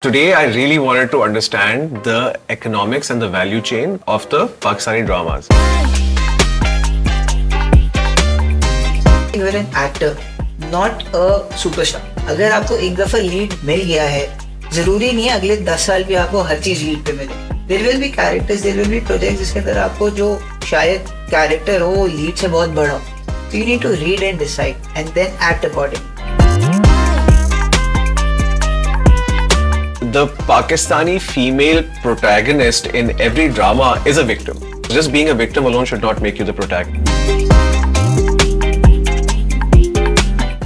Today, I really wanted to understand the economics and the value chain of the Pakistani dramas. You are an actor, not a superstar. अगर आपको एक दफा lead मिल गया है, जरूरी नहीं है अगले 10 साल भी आपको हर चीज लीड पे मिले. There will be characters, there will be projects जिसके अंदर आपको जो शायद कैरेक्टर हो लीड से बहुत बड़ा हो. So you need to read and decide and then act accordingly. The Pakistani female protagonist in every drama is a victim. Just being a victim alone should not make you the protagonist.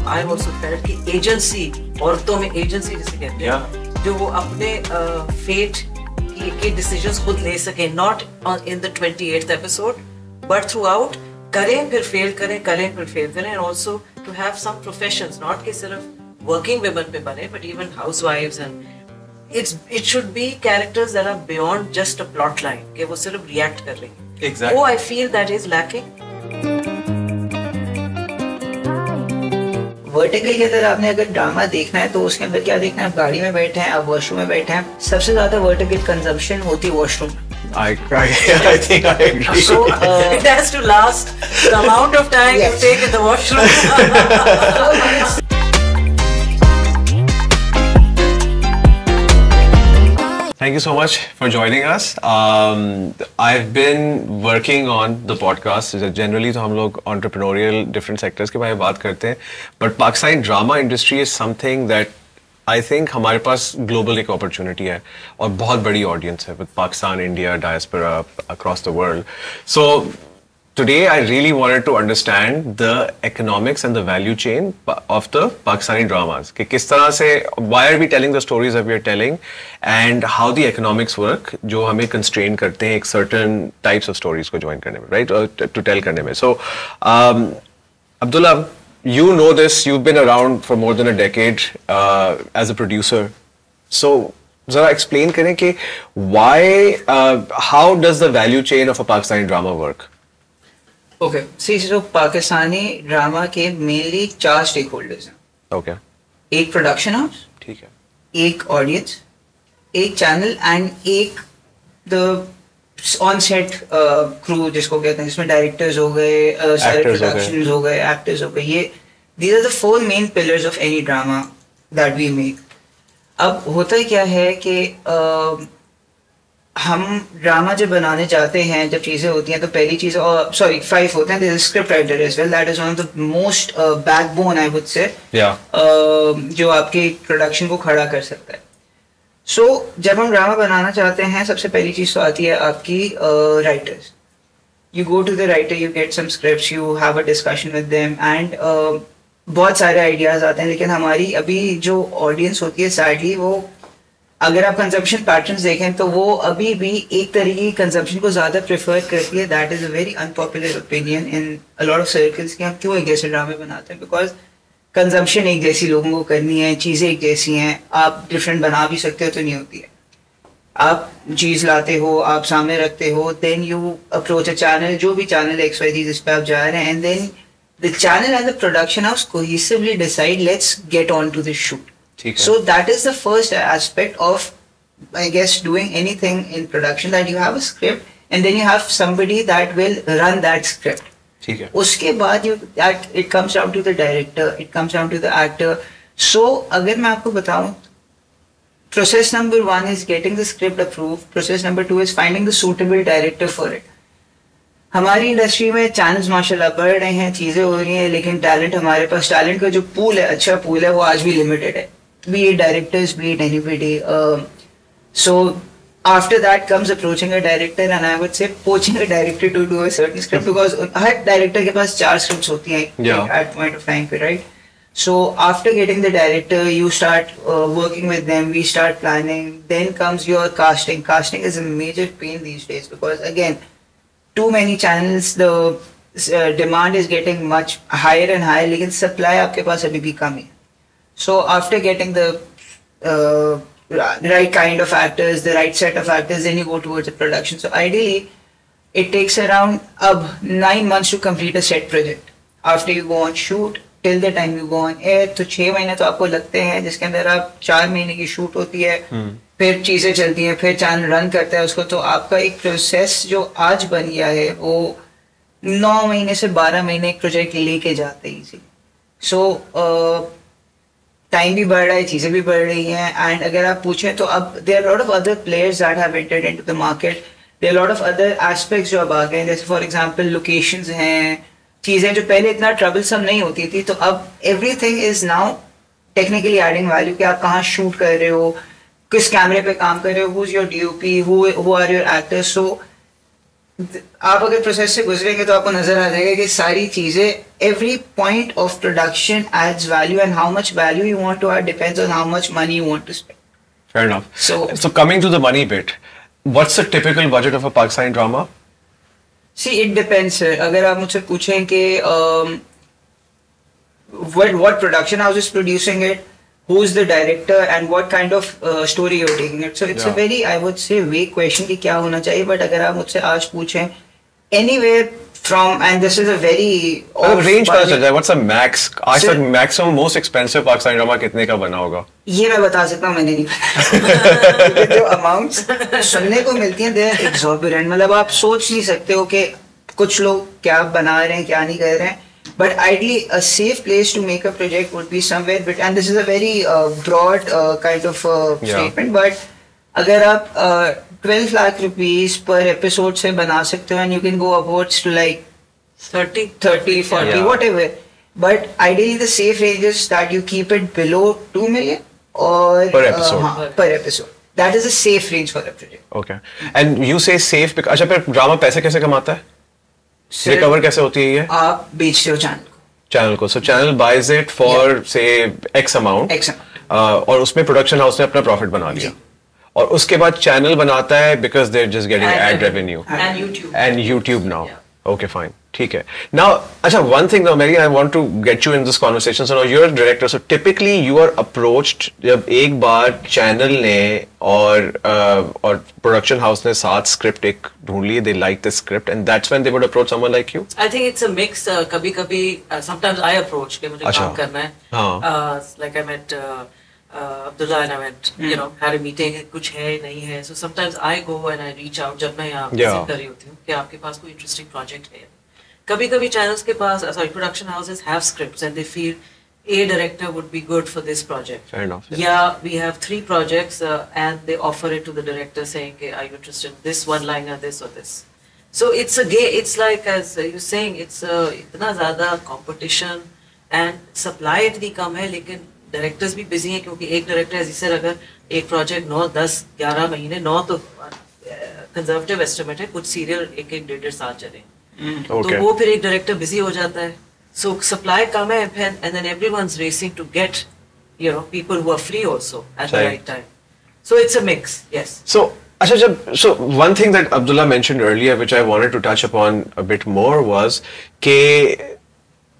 I also felt कि agency, औरतों में agency जिसे कहते हैं, जो वो अपने fate के decisions खुद ले सके, not in the 28th episode, but throughout करें फिर fail करें, करें फिर fail करें, and also to have some professions, not कि सिर्फ working women पे बने, but even housewives and it should be characters that are beyond just a plot line कि वो सिर्फ react कर रही हैं. Exactly. Oh, I feel that is lacking. Vertical के अंदर आपने अगर ड्रामा देखना है तो उसके अंदर क्या देखना है, आप गाड़ी में बैठे हैं, आप वॉशरूम में बैठे हैं, सबसे ज्यादा वर्टिकल कंजम्पशन होती है washroom. I think I agree. So it has to last the amount of time you take in the washroom. Thank you so much for joining us. I've been working on the podcast. Generally, तो हम लोग entrepreneurial different sectors के बारे में बात करते हैं. But Pakistani drama industry is something that I think हमारे पास global एक opportunity है और बहुत बड़ी audience है with Pakistan, India, diaspora across the world. So today, I really wanted to understand the economics and the value chain of the Pakistani dramas. कि किस तरह से, why are we telling the stories that we are telling, and how the economics work, जो हमें constrain करते हैं एक certain types of stories को join करने में, right? To tell करने में. So, Abdullah, you know this. You've been around for more than a decade as a producer. So, जरा explain करें कि why, how does the value chain of a Pakistani drama work? Okay, see, so Pakistani drama के mainly 4 stake holders हैं. Okay. एक production house, ठीक है. एक audience, एक चैनल एंड एक द ऑन सेट क्रू जिसको कहते हैं, जिसमें डायरेक्टर्स हो गए, सारे प्रोडक्शंस हो गए, एक्टर्स हो गए. ये these are the 4 main pillars of any drama that we make. अब होता क्या है कि हम ड्रामा जब बनाने जाते हैं, जब चीज़ें होती हैं तो पहली चीज़, सॉरी 5 होते हैं. Script writer as well, that is one of the most backbone I would say, जो आपके प्रोडक्शन को खड़ा कर सकता है. सो जब हम ड्रामा बनाना चाहते हैं, सबसे पहली चीज़ तो आती है आपकी writers. You go to the writer, you get some scripts, you have a discussion with them and बहुत सारे आइडियाज़ आते हैं. लेकिन हमारी अभी जो ऑडियंस होती है, सैडली वो, अगर आप कंजम्पशन पैटर्न्स देखें तो वो अभी भी एक तरीके की कंजम्पशन को ज़्यादा प्रेफर करती है. That is a very unpopular opinion in a lot of circles कि हम क्यों एक जैसे ड्रामे बनाते हैं. बिकॉज कंजम्पशन एक जैसी लोगों को करनी है, चीज़ें एक जैसी हैं, आप डिफरेंट बना भी सकते हो तो नहीं होती है. आप चीज़ लाते हो, आप सामने रखते हो, then you approach a channel, जो भी चैनल XYZ जिस पे आप जा रहे हैं, and then the channel and the production house cohesively decide let's get on to this shoot. So that is the first aspect of, I guess, doing anything in production, that you have a script and then you have somebody that will run that script. ठीक है. उसके बाद that it comes down to the director, it comes down to the actor. So अगर मैं आपको बताऊं, process number 1 is getting the script approved. Process number 2 is finding the suitable director for it. हमारी industry में channels माशाल्लाह बढ़ रहे हैं, चीज़ें हो रही हैं, लेकिन टैलेंट, हमारे पास टैलेंट का जो पूल है, अच्छा पूल है, वो आज भी लिमिटेड है. Be it directors, be it anybody. So after that comes approaching a director, and I would say poaching a director to do a certain script, because her director के पास 4 scripts होती हैं at point of time, right? So after getting the director, you start working with them, we start planning. Then comes your casting. Casting is a major pain these days because again, too many channels, the demand is getting much higher and higher, लेकिन supply आपके पास अभी भी कम है. So after getting the right kind of actors, the right set of actors, then you go towards the production. So ideally, it takes around 9 months to complete a set project. After you go on shoot, till the time you go on air, तो 6 महीने तो आपको लगते हैं, जिसके अंदर आप 4 महीने की शूट होती है, फिर चीजें चलती हैं, फिर चैनल रन करता है उसको, तो आपका एक प्रोसेस जो आज बन गया है वो 9 महीने से 12 महीने एक प्रोजेक्ट लेके जाते हैं इजी. सो टाइम भी बढ़ रहा है, चीजें भी बढ़ रही हैं, एंड अगर आप पूछें तो अब there are lot of other players that have entered into the market. There are lot of other aspects जो अब आ गए हैं, जैसे फॉर एग्जांपल लोकेशंस हैं, चीजें जो पहले इतना ट्रबलसम नहीं होती थी, तो अब everything is now technically adding value कि आप कहाँ शूट कर रहे हो, किस कैमरे पे काम कर रहे हो, who is your DOP, who are your actors. So आप अगर प्रोसेस से गुजरेंगे तो आपको नजर आ जाएगा कि सारी चीजें every point of production adds value, and how much value you want to add depends on how much money you want to spend. Fair enough. So coming to the money bit, what's the typical budget of a Pakistani drama? See, it depends, sir. अगर आप मुझसे पूछें कि what production house is producing it, who's the director, and what kind of story you're taking it. So it's a very, I would say, vague question कि क्या होना चाहिए. But अगर आप मुझसे आज पूछें, anywhere from, and this is a very range पता चल जाए. What's the max? आज तक maximum most expensive Pakistani drama कितने का बना होगा? ये मैं बता सकता हूँ, मैंने नहीं पता. जो amounts सुनने को मिलती हैं, they're exorbitant. मतलब आप सोच नहीं सकते हो कि कुछ लोग क्या बना रहे हैं, क्या नहीं कर रहे हैं. But ideally, a safe place to make a project would be somewhere, and this is a very broad kind of statement, but अगर आप 12 lakh rupees per episode से बना सकते हो, and you can go upwards to like 30, 40, whatever. But ideally, the safe range is that you keep it below 2 million or per episode. Per episode. That is a safe range for a project. Okay. And you say safe because अच्छा फिर drama पैसे कैसे कमाता है? Recover कैसे होती है ये? आप बेचते हो चैनल को. So channel buys it for say X amount, और उसमें प्रोडक्शन हाउस ने अपना प्रॉफिट बना लिया, और उसके बाद चैनल बनाता है because they are just getting ad revenue and YouTube now. Okay, fine. ठीक है. Now, अच्छा, one thing though, Mary, I want to get you in this conversation. So now you're a director. So typically you are approached जब एक बार channel ने और production house ने साथ script एक ढूंढ ली, they like the script, and that's when they would approach someone like you. I think it's a mix. कभी-कभी sometimes I approach कि मुझे काम करना है. Like I met Abdullah and I went, you know, had a meeting. कुछ है नहीं है. So sometimes I go and I reach out जब मैं यहाँ visit कर रही होती हूँ कि आपके पास कोई interesting project है. कभी-कभी channels के पास, production houses have scripts and they feel a director would be good for this project. Fair enough. Yeah, we have 3 projects and they offer it to the director saying, okay, are you interested in this one-liner, this or this? So it's a game. It's like as you're saying, it's इतना ज़्यादा competition and supply इतनी कम है, लेकिन directors भी busy हैं क्योंकि एक director as sir अगर एक प्रोजेक्ट 9, 10, 11 महीने 9 तो कंजर्वेटिव एस्टिमेट है, कुछ सीरियल 1-1.5 साल चले, तो वो फिर एक डायरेक्टर बिजी हो जाता है. सो सप्लाई कम है and then everyone's racing to get you know people who are free also at the right time. So it's a mix. Yes. So अच्छा, जब so one thing that Abdullah mentioned earlier which I wanted to touch upon a bit more was कि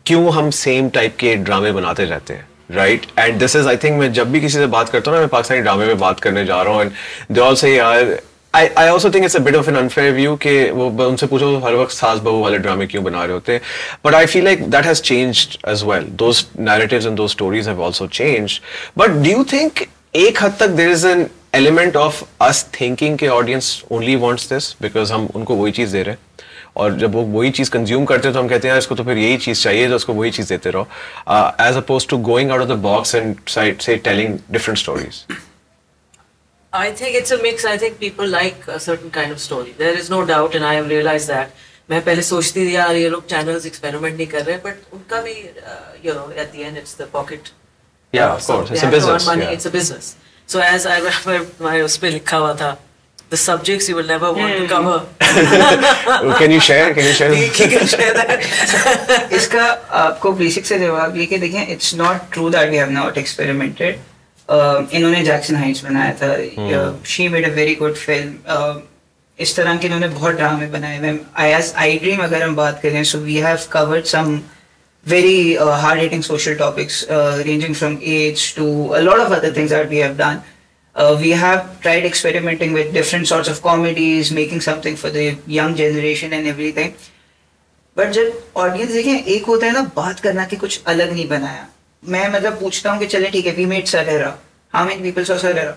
क्यों हम same type के ड्रामे बनाते रहते हैं, right? And this is, I think, मैं जब भी किसी से बात करता हूँ ना, मैं पाकिस्तानी ड्रामे में बात करने जा रहा हूँ, एंड दे ऑल से यार, I also think it's a bit of an unfair view कि वो उनसे पूछो हर वक्त सास बहू वाले ड्रामे क्यों बना रहे होते हैं. But I feel like that has changed as well. Those narratives and those stories have also changed. But do you think एक हद तक there is an element of us thinking के audience only wants this because हम उनको वही चीज दे रहे हैं, और जब वो वही चीज कंज्यूम करते हैं तो हम कहते हैं इसको तो फिर यही चीज चाहिए, तो उसको वही चीज देते रहो, as opposed to going out of the box and say telling different stories. I think it's a mix. I think people like a certain kind of story. There is no doubt, and I have realized that. मैं पहले सोचती थी यार ये लोग channels experiment नहीं कर रहे, but उनका भी you know at the end it's the pocket. Yeah, of course, it's a business. Money, it's a business. So as I remember, my उस पे लिखा हुआ था, the subjects you will never want to cover. Can you share? Can you share that? इसका आपको basic से जवाब ये कि देखें, it's not true that we have not experimented. इन्होंने जैक्सन हाइट्स बनाया था. She made a very good film. इस तरह के इन्होंने बहुत ड्रामे बनाए हुए. आई ड्रीम अगर हम बात करें, so we have covered some very hard-hitting social topics ranging from age to a lot of other things that we have done. We have tried experimenting with different sorts of comedies, making something for the young generation and everything. But जब audience देखें, एक होता है ना बात करना कि कुछ अलग नहीं बनाया, मैं मतलब पूछता हूँ कि चले ठीक है we made Sarerah, how many people saw Sarerah,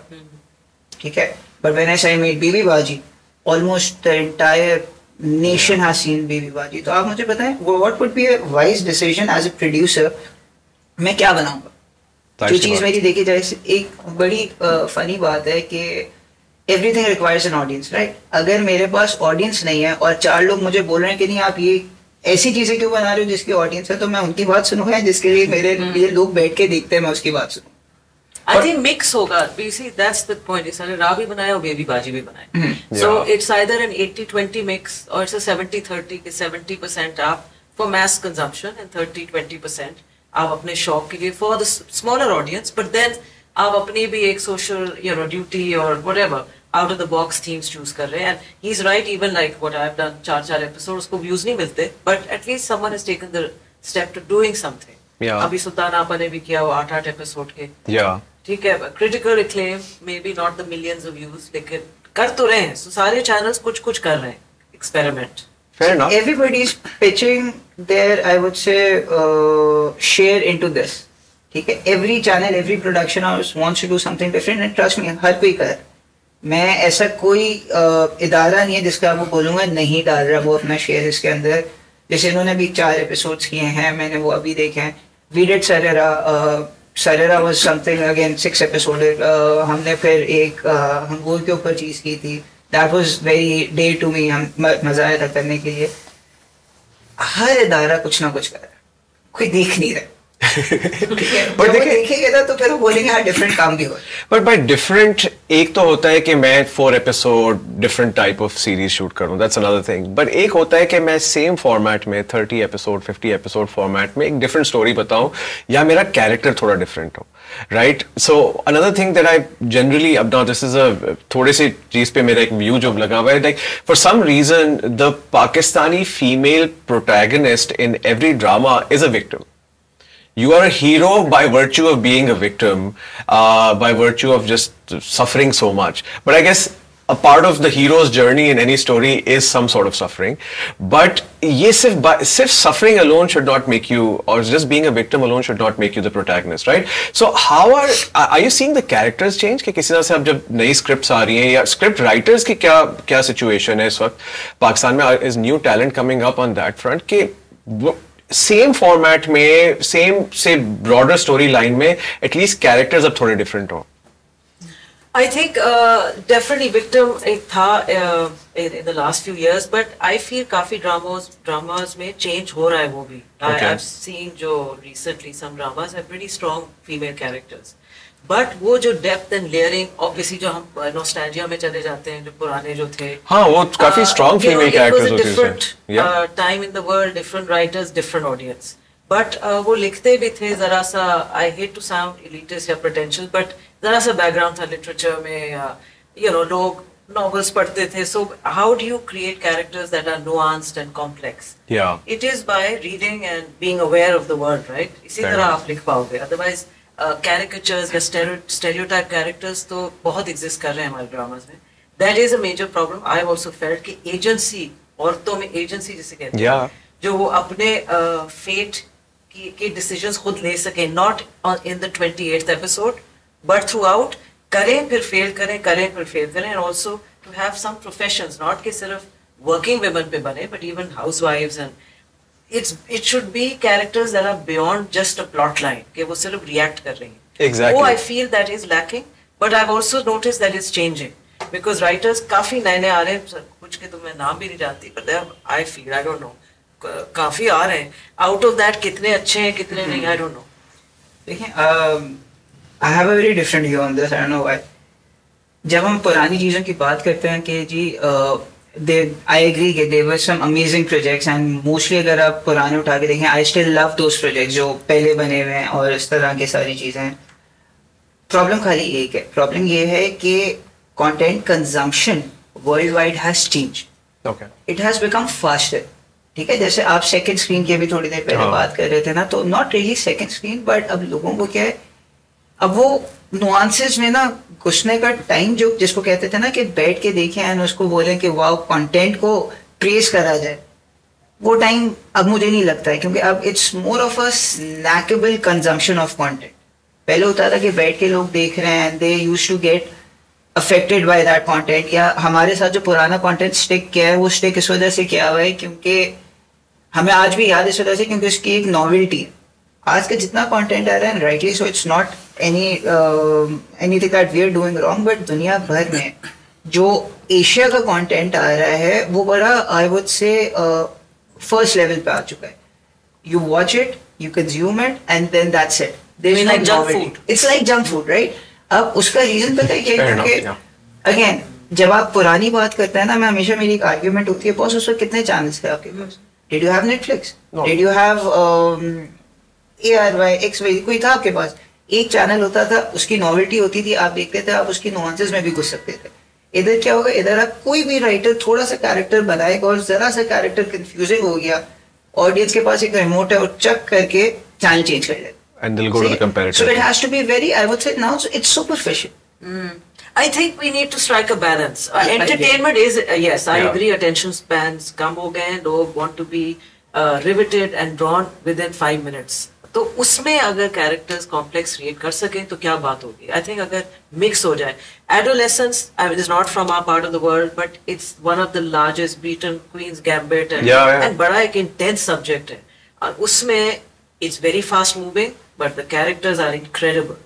ठीक है, but when I say made baby Baji, almost the entire nation has seen baby Baji. तो आप मुझे बताएं what would be a wise decision as a producer, मैं क्या बनाऊंगा. जो चीज मेरी देखी जाए, एक बड़ी फनी बात है कि everything requires an audience, right. अगर मेरे पास ऑडियंस नहीं है और 4 लोग मुझे बोल रहे हैं कि नहीं आप ये ऐसी चीजें क्यों बना रहे हो जिसकी ऑडियंस है, तो मैं उनकी बात सुनूंगा, जिसके लिए मेरे लिए लोग बैठ के देखते हैं मैं उसकी बात सुनूं. I think mix होगा. You see, that's the point. इसने रा भी बनाया और बेबी बाजी भी बनाया. So it's either an 80-20 mix or it's a 70-30 कि 70% आप for mass consumption and 30-20% आप अपने शौक के लिए for the smaller audience, but then आप अपनी भी एक social duty or whatever out of the box themes choose कर रहे हैं. And he's right, even like what I've done 4 episodes को views नहीं मिलते, but at least someone has taken the step to doing something. अभी सुल्तान आपा ने भी किया वो 8 एपिसोड के. ठीक है, critical acclaim may be not the millions of views, लेकिन कर तो रहे हैं. सारे चैनल्स कुछ कर रहे हैं, experiment. Fair enough. Everybody is pitching their, I would say, share into this. ठीक है, every channel, every production house wants to do something different and trust me, हर कोई कर. मैं ऐसा कोई इदारा नहीं है जिसका मैं बोलूँगा नहीं डाल रहा वो अपना शेयर इसके अंदर. जैसे इन्होंने अभी 4 एपिसोड्स किए हैं, मैंने वो अभी देखे हैं. We did Sarera was something again 6 episode. हमने फिर एक हंगूर के ऊपर चीज की थी. That was very day to me. हम मजा आया था करने के लिए. हर इदारा कुछ ना कुछ कर रहा है, कोई देख नहीं रहा. बट देखेंगे ना तो फिर वो बोलेंगे हाँ डिफरेंट काम भी हो. बट बाय डिफरेंट एक तो होता है कि मैं 4 episode different type of series shoot करूं, दैट्स अनदर थिंग. बट एक होता है कि मैं सेम फॉर्मेट में 30 एपिसोड 50 एपिसोड फॉर्मेट में एक डिफरेंट स्टोरी बताऊं या मेरा कैरेक्टर थोड़ा डिफरेंट हो, right. So another thing that I generally, अब नाउ दिस इज अ थोड़े से चीज पे मेरा एक व्यू जो लगा हुआ है, like for some reason the Pakistani female protagonist in every drama is a victim. You are a hero by virtue of being a victim, by virtue of just suffering so much. But I guess a part of the hero's journey in any story is some sort of suffering. But ये सिर्फ suffering alone should not make you, or just being a victim alone should not make you the protagonist, right? So how are you seeing the characters change? कि किसी तरह से अब जब नई scripts आ रही हैं या script writers की क्या situation है इस वक्त पाकिस्तान में? Is new talent coming up on that front? कि सेम फॉर्मेट में, सेम से ब्रॉडर स्टोरी लाइन में एटलीस्ट कैरेक्टर्स अब थोड़े डिफरेंट हो. आई थिंक डेफिनेटली विक्टिम एक था in the last few years, but I feel काफी ड्रामास में चेंज हो रहा है वो भी. आई हैव सीन जो recently some dramas have pretty strong female characters, but वो जो डेप्थ एंड लेयरिंग, ऑब्वियसली जो हम नॉस्टैल्जिया में चले जाते हैं, जो पुराने जो थे, हाँ वो काफी स्ट्रॉन्ग फीमेल कैरेक्टर्स होते हैं. Different time in the world, different writers, different audience, but वो लिखते भी थे जरा सा, I hate to sound elitist या प्रेटेंशियस, बट जरा सा बैकग्राउंड था लिटरेचर में, लोग novels पढ़ते थे. So how do you create characters that are nuanced and complex? It is by reading and being aware of the world, right? इसी तरह आप लिख पाओगे. Otherwise caricatures या stereotype characters तो बहुत exist कर रहे हैं हमारे ड्रामास में. That is a major problem. I have also felt कि agency, औरतों में agency जिसे कहते हैं, जो वो अपने fate के decisions खुद ले सके, not in the 28th episode, but throughout, करें फिर फेल करें, करें फिर फेल करें. And also to have some professions, not कि सिर्फ working women पे बने, but even housewives, and it should be characters that are beyond just a plot line, कि वो सिर्फ react कर रही हैं. Exactly. वो I feel that is lacking, but I've also noticed that it's changing because writers काफी नए आ रहे हैं, कुछ के तो मैं नाम भी नहीं जानती, but I feel, I don't know, काफी आ रहे हैं. Out of that कितने अच्छे हैं कितने नहीं, I don't know. देखिए I have a very different view on this. I don't know why. जब हम पुरानी चीज़ों की बात करते हैं कि जी I agree कि there were some amazing projects and mostly अगर आप पुराने उठा के देखें, I still love those projects जो पहले बने हुए हैं और इस तरह की सारी चीज़ें हैं. प्रॉब्लम खाली एक है, प्रॉब्लम ये है कि content consumption worldwide has changed. Okay. It has become faster. ठीक है, जैसे आप सेकंड स्क्रीन की अभी थोड़ी देर पहले बात कर रहे थे ना, तो not really second screen, but अब लोगों को क्या है, अब वो नुआंसेस में ना घुसने का टाइम जो जिसको कहते थे ना कि बैठ के देखें एंड उसको बोलें कि वाओ कंटेंट को प्रेज करा जाए, वो टाइम अब मुझे नहीं लगता है, क्योंकि अब it's more of a snackable consumption of content. पहले होता था कि बैठ के लोग देख रहे हैं, they used to get affected by that content. या हमारे साथ जो पुराना कंटेंट स्टिक किया है वो स्टिक इस वजह से किया हुआ है क्योंकि हमें आज भी याद इस वजह से क्योंकि उसकी एक नॉवेल्टी है. आज का जितना कंटेंट आ रहा है rightly so it's not anything that we are doing wrong, but दुनिया भर में जो एशिया का कंटेंट आ रहा है वो बड़ा I would say first level पे आ चुका है. You watch it, you consume it and then that's it. There is like junk food. It's like junk food, right? अब उसका रीजन पता है क्या है? क्योंकि अगेन जब आप पुरानी बात करते हैं ना, मैं हमेशा मेरी एक आर्ग्यूमेंट होती है, बॉस उस वक्त कितने चैनल्स थे आपके पास? Did you have Netflix? Did you have ARY XY? कोई था आपके पास? एक चैनल होता था, उसकी नॉवेल्टी होती थी, आप देखते थे, आप उसकी नुआंसेस में भी घुस सकते थे. इधर क्या होगा, इधर आप कोई भी राइटर थोड़ा सा कैरेक्टर बनाएगा और जरा सा कैरेक्टर कंफ्यूजिंग हो गया, ऑडियंस के पास एक रिमोट है और चक करके चैनल चेंज कर लेगा. And they'll go to the comparator. So it has to be very, I would say now, it's superficial. I think we need to strike a balance. Entertainment is, yes, I agree, attention spans कम हो गए हैं, लोग want to be riveted and drawn within 5 minutes. तो उसमें अगर characters complex create कर सकें तो क्या बात होगी. आई थिंक अगर मिक्स हो जाए. Adolescence is not from our part of the world but it's one of the largest beaten queen's gambit and बड़ा एक इंटेंस सब्जेक्ट है. और उसमें it's very fast moving but the characters are incredible.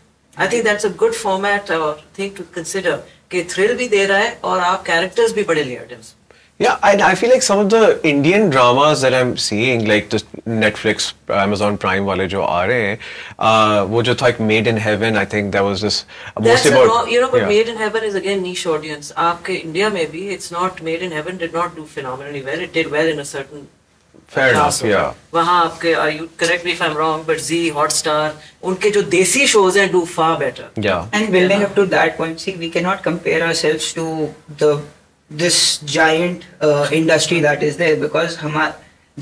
I think that's a good format और thing to consider कि thrill भी दे रहा है और आप कैरेक्टर्स भी बड़े लेयर्ड हैं. Yeah, I feel like some of the Indian dramas that I'm seeing, like the Netflix, Amazon Prime वाले जो आ रहे हैं, वो जो था like Made in Heaven, I think that was just mostly about, you know, but Made in Heaven is again niche audience. आपके India में भी it's not Made in Heaven did not do phenomenally well. It did well in a certain fair enough, yeah. वहाँ आपके you correct me if I'm wrong, but Zee, Hotstar, उनके जो देसी shows हैं do far better. Yeah. And building up to that point, see, we cannot compare ourselves to this giant industry that is there because हमारा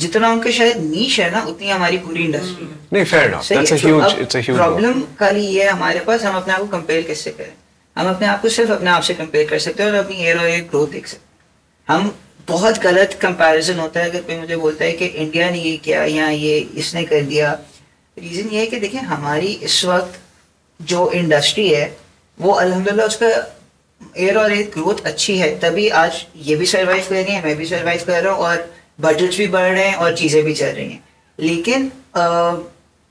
जितना उनके शायद नीश है ना उतनी हमारी पूरी इंडस्ट्री है. नहीं, fair enough. That's a huge, it's a huge problem खाली ये है हमारे पास, हम अपने आप को कंपेयर किससे करें? हम अपने आप को सिर्फ अपने आप से कंपेयर कर सकते हैं और अपनी हीरो एक ग्रोथ देख सकते हैं. हम बहुत गलत कंपैरिजन होता है अगर कोई मुझे बोलता है कि इंडिया ने ये किया या ये इसने कर दिया. रीजन ये है कि देखिए हमारी इस वक्त जो इंडस्ट्री है वो अल्हम्दुलिल्लाह उसका एयर और एक ग्रोथ अच्छी है, तभी आज ये भी सर्वाइव कर रही है, मैं भी सर्वाइव कर रहा हूँ और बजट्स भी बढ़ रहे हैं और चीज़ें भी चल रही हैं. लेकिन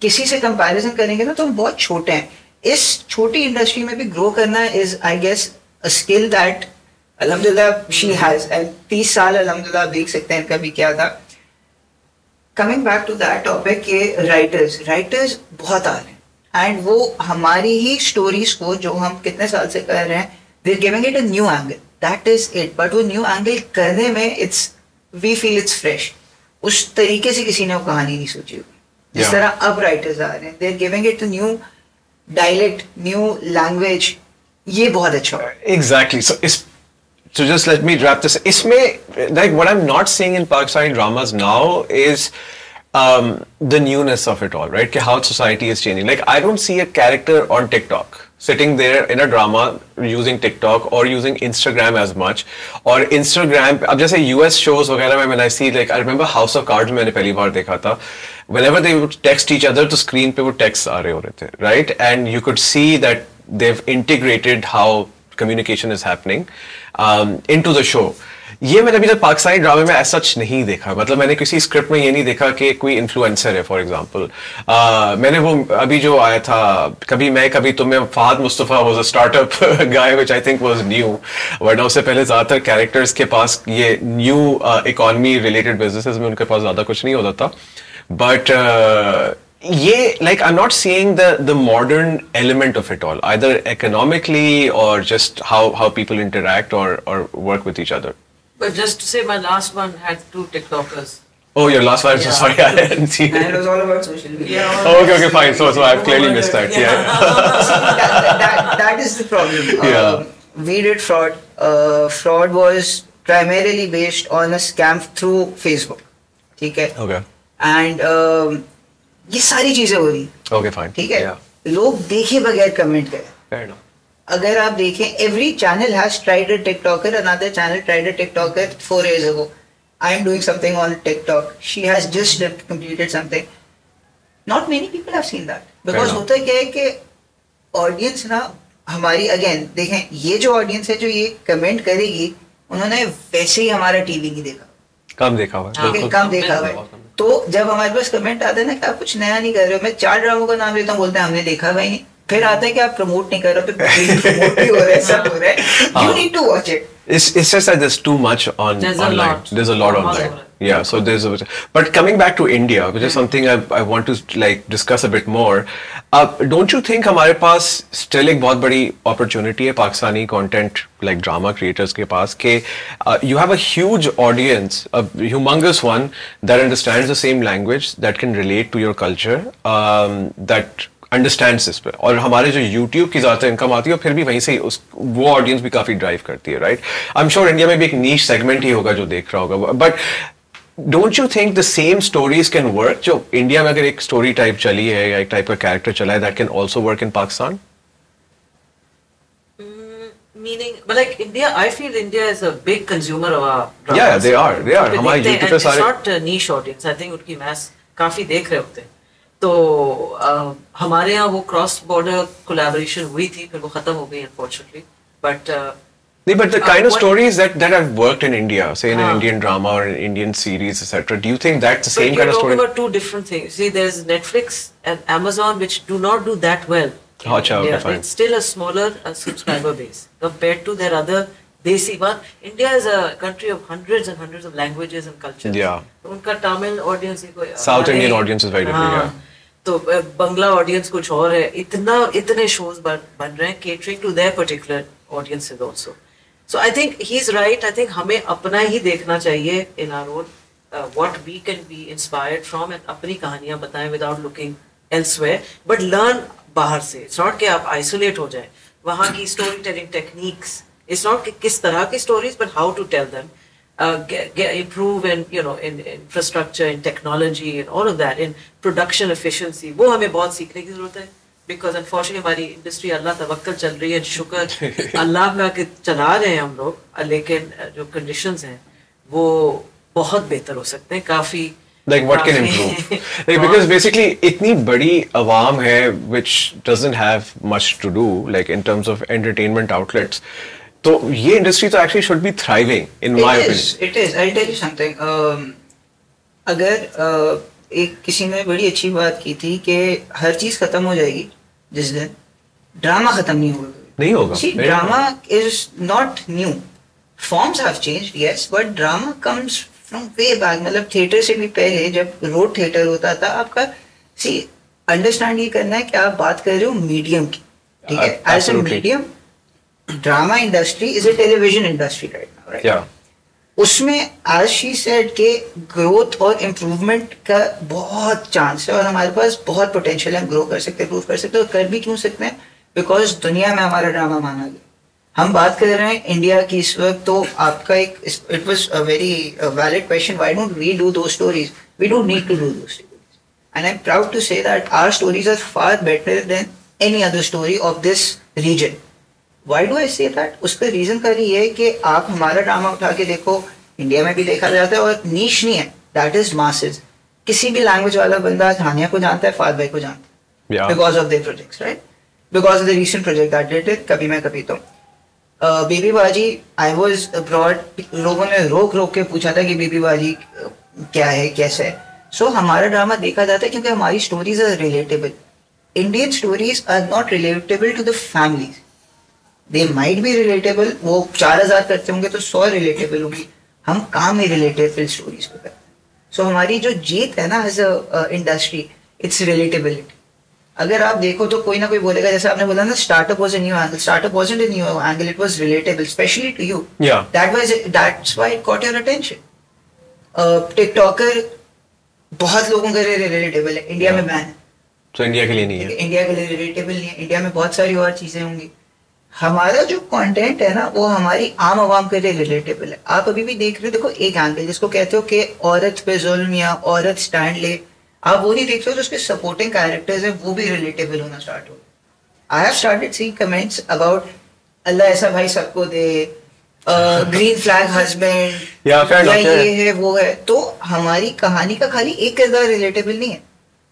किसी से कंपैरिजन करेंगे ना तो हम बहुत छोटे हैं. इस छोटी इंडस्ट्री में भी ग्रो करना is I guess a skill that अल्हम्दुलिल्लाह शी हैज. एंड 30 साल अल्हम्दुलिल्लाह देख सकते हैं कभी क्या था. Coming back to that topic के राइटर्स बहुत आ रहे हैं एंड वो हमारी ही स्टोरीज को जो हम कितने साल से कर रहे हैं they're giving it a new angle. That is it. But वो new angle करने में we feel it's fresh. उस तरीके से किसी ने वो कहानी नहीं सोची होगी जिस तरह अब राइटर्स आ रहे हैं. They're giving it a new dialect, new language. ये बहुत अच्छा है. Exactly. So just let me wrap this. इसमें like what I'm not seeing in Pakistani dramas now is the newness of it all, right? कि how society is changing. Like I don't see a character on TikTok sitting there in a drama using TikTok or using Instagram as much. और Instagram अब जैसे US shows वगैरह में when I see like I remember House of Cards मैंने पहली बार देखा था. Whenever they would text each other तो screen पे वो texts आ रहे हो रहे थे, right? And you could see that they've integrated how communication is happening into the show. ये मैंने अभी तक पाकिस्तानी ड्रामे में ऐसा सच नहीं देखा. मतलब मैंने किसी स्क्रिप्ट में ये नहीं देखा कि कोई इन्फ्लुएंसर है फॉर एग्जांपल. मैंने वो अभी जो आया था कभी मैं कभी तुम्हें, Fahad Mustafa was a startup guy which I think was new. वरना उससे पहले ज्यादातर कैरेक्टर्स के पास ये न्यू इकोनॉमी रिलेटेड बिजनेसेस में उनके पास ज्यादा कुछ नहीं होता था. बट ये like I'm not seeing the modern element of it all, either economically or just how people interact or work with each other. But just to say, my last one had 2 TikTokers. Oh, your last one? Yeah. Sorry, I hadn't seen it. And it was all about social media. Yeah, okay, fine. So I've clearly missed that. That is the problem. Yeah. We did fraud. Fraud was primarily based on a scam through Facebook. ठीक है? Okay. And ये सारी चीजें हो रही. Okay, fine. ठीक है? Yeah. लोग देखे बगैर कमेंट करें. Fair enough. अगर आप देखें every channel has tried a TikToker, another channel tried a TikToker 4 years ago. I'm doing something on TikTok. She has just completed something. Not many people have seen that. Because होता क्या है कि audience ना हमारी again देखें ये जो audience है जो ये comment करेगी उन्होंने वैसे ही हमारा TV नहीं देखा. कम देखा हुआ है. कम देखा हुआ है. तो जब हमारे पास कमेंट आता है ना कि आप कुछ नया नहीं कर रहे हो, मैं 4 ड्रामों का नाम लेता हूँ, बोलते हैं हमने देखा हुआ ही नहीं. फिर आता है कि आप प्रमोट नहीं कर रहे हो, फिर प्रमोट भी हो रहा है, सब हो रहा है. You need to watch it. It's just that there's too much online. There's a lot online. Yeah, so but coming back to India, which is something I want to like discuss a bit more. Don't you think हमारे पास still एक बहुत बड़ी opportunity है Pakistani content like drama creators के पास कि you have a huge audience, a humongous one that understands the same language, that can relate to your culture, that understands इस पे, और हमारे जो YouTube की ज़्यादा इनकम आती है फिर भी वहीं से वो ऑडियंस भी काफ़ी ड्राइव करती है, right? I am sure India में भी एक नीश सेगमेंट ही होगा जो देख रहा होगा, but don't you think the same stories can work? जो इंडिया में अगर एक स्टोरी टाइप चली है या एक टाइप का कैरेक्टर चला है, that can also work in Pakistan? Meaning, but like India, I feel India is a big consumer of our dramas. Yeah, they are. हमारे YouTube पे सारे. It's not a niche audience. I think उनकी mass काफी देख रहे होते हैं. तो हमारे यहाँ वो क्रॉस बॉर्डर कोलैबोरेशन हुई थी, फिर वो खत्म हो गई अनफॉर्चुनेटली. बट नहीं, but the kind of stories that have worked in India, say in an Indian drama or an Indian series, etc. Do you think that's the same kind of story? But you're talking about two different things. See, there's Netflix and Amazon which do not do that well. Okay, fine. It's still a smaller subscriber base compared to their other desi one. India is a country of hundreds and hundreds of languages and cultures. Yeah. उनका Tamil audience South Indian audience is very different. Yeah. तो बंगला audience कुछ और है. इतने shows बन रहे हैं catering to their particular audiences also. So I think he's right. I think हमें अपना ही देखना चाहिए in our own what we can be inspired from and अपनी कहानियां बताएं without looking elsewhere. But learn बाहर से. It's not कि आप isolate हो जाएं. वहाँ की storytelling techniques. It's not कि किस तरह की stories, but how to tell them. Improve in in infrastructure, in technology, and all of that, in production efficiency. वो हमें बहुत सीखने की जरूरत है. Because unfortunately हमारी इंडस्ट्री अल्लाह तवक्कल चल रही है, शुक्र अल्लाह का कि चला रहे हैं हम लोग, लेकिन जो कंडीशंस हैं वो बहुत बेहतर हो सकते हैं काफी. Like what can improve? Like because basically इतनी बड़ी आवाम है which doesn't have much to do like in terms of entertainment outlets. तो ये इंडस्ट्री तो actually should be thriving in my opinion. It is. I'll tell you something. अगर एक किसी ने बड़ी अच्छी बात की थी कि हर चीज खत्म हो जाएगी जिस दिन, ड्रामा खत्म नहीं होगा. See, drama is not new. Forms have changed, yes, but drama comes from way back. मतलब थिएटर से भी पहले जब रोड थिएटर होता था आपका. See, अंडरस्टैंड ये करना है कि आप बात कर रहे हो मीडियम की, ठीक है? As a medium, drama industry is a television industry right now, right? Yeah. उसमें as she said के ग्रोथ और इम्प्रूवमेंट का बहुत चांस है और हमारे पास बहुत पोटेंशियल है. हम ग्रो कर सकते हैं, इम्प्रूव कर सकते हैं, और कर भी क्यों सकते हैं? बिकॉज दुनिया में हमारा ड्रामा माना गया. हम बात कर रहे हैं इंडिया की इस वक्त, तो आपका एक it was a very valid question. Why don't we do those stories? We don't need to do those stories, and I am proud to say that our stories are far better than any other story of this region. Why do I say that? उसका रीजन का ये है कि आप हमारा drama उठा के देखो, इंडिया में भी देखा जाता है और नीश नहीं है, दैट इज मासेस. किसी भी लैंग्वेज वाला बंदा हानिया को जानता है, फाद भाई को जानता है, because of their projects, right? Because of the recent project that did it, कभी मैं कभी तो. बीबी बाजी, आई वाज अब्रॉड, लोगों ने रोक के पूछा था कि बीबी बाजी क्या है, कैसे है. सो हमारा ड्रामा देखा जाता है क्योंकि हमारी stories are relatable. Indian stories are not relatable to the families. They might be relatable. वो 4000 करते होंगे तो 100 रिलेटेबल होंगी. हम काम ही रिलेटेबल स्टोरीज को करते हैं. सो हमारी जो जीत है ना as a industry, it's relatability. अगर आप देखो तो कोई ना कोई बोलेगा, जैसे आपने बोला ना, startup was a new angle. Startup wasn't a new angle, it was relatable, specially to you. That's why it caught your attention. TikToker बहुत लोगों के लिए रिलेटेबल है, इंडिया में बैन है. तो इंडिया के लिए नहीं है. इंडिया के लिए रिलेटेबल नहीं है. इंडिया में बहुत सारी और चीजें होंगी. हमारा जो कंटेंट है ना वो हमारी आम आवाम के लिए रिलेटेबल है. आप अभी भी देख रहे हो, देखो एक एंगल जिसको कहते हो कि औरत पे जुल्म या औरत स्टैंड ले, आप वो नहीं देख रहे हो. जो उसके सपोर्टिंग कैरेक्टर्स है वो भी रिलेटेबल होना स्टार्ट हो. I have started seeing comments about अल्लाह ऐसा भाई सबको दे, ग्रीन फ्लैग हस्बैंड या ये है वो है, तो हमारी कहानी का खाली एक किरदार रिलेटेबल नहीं है,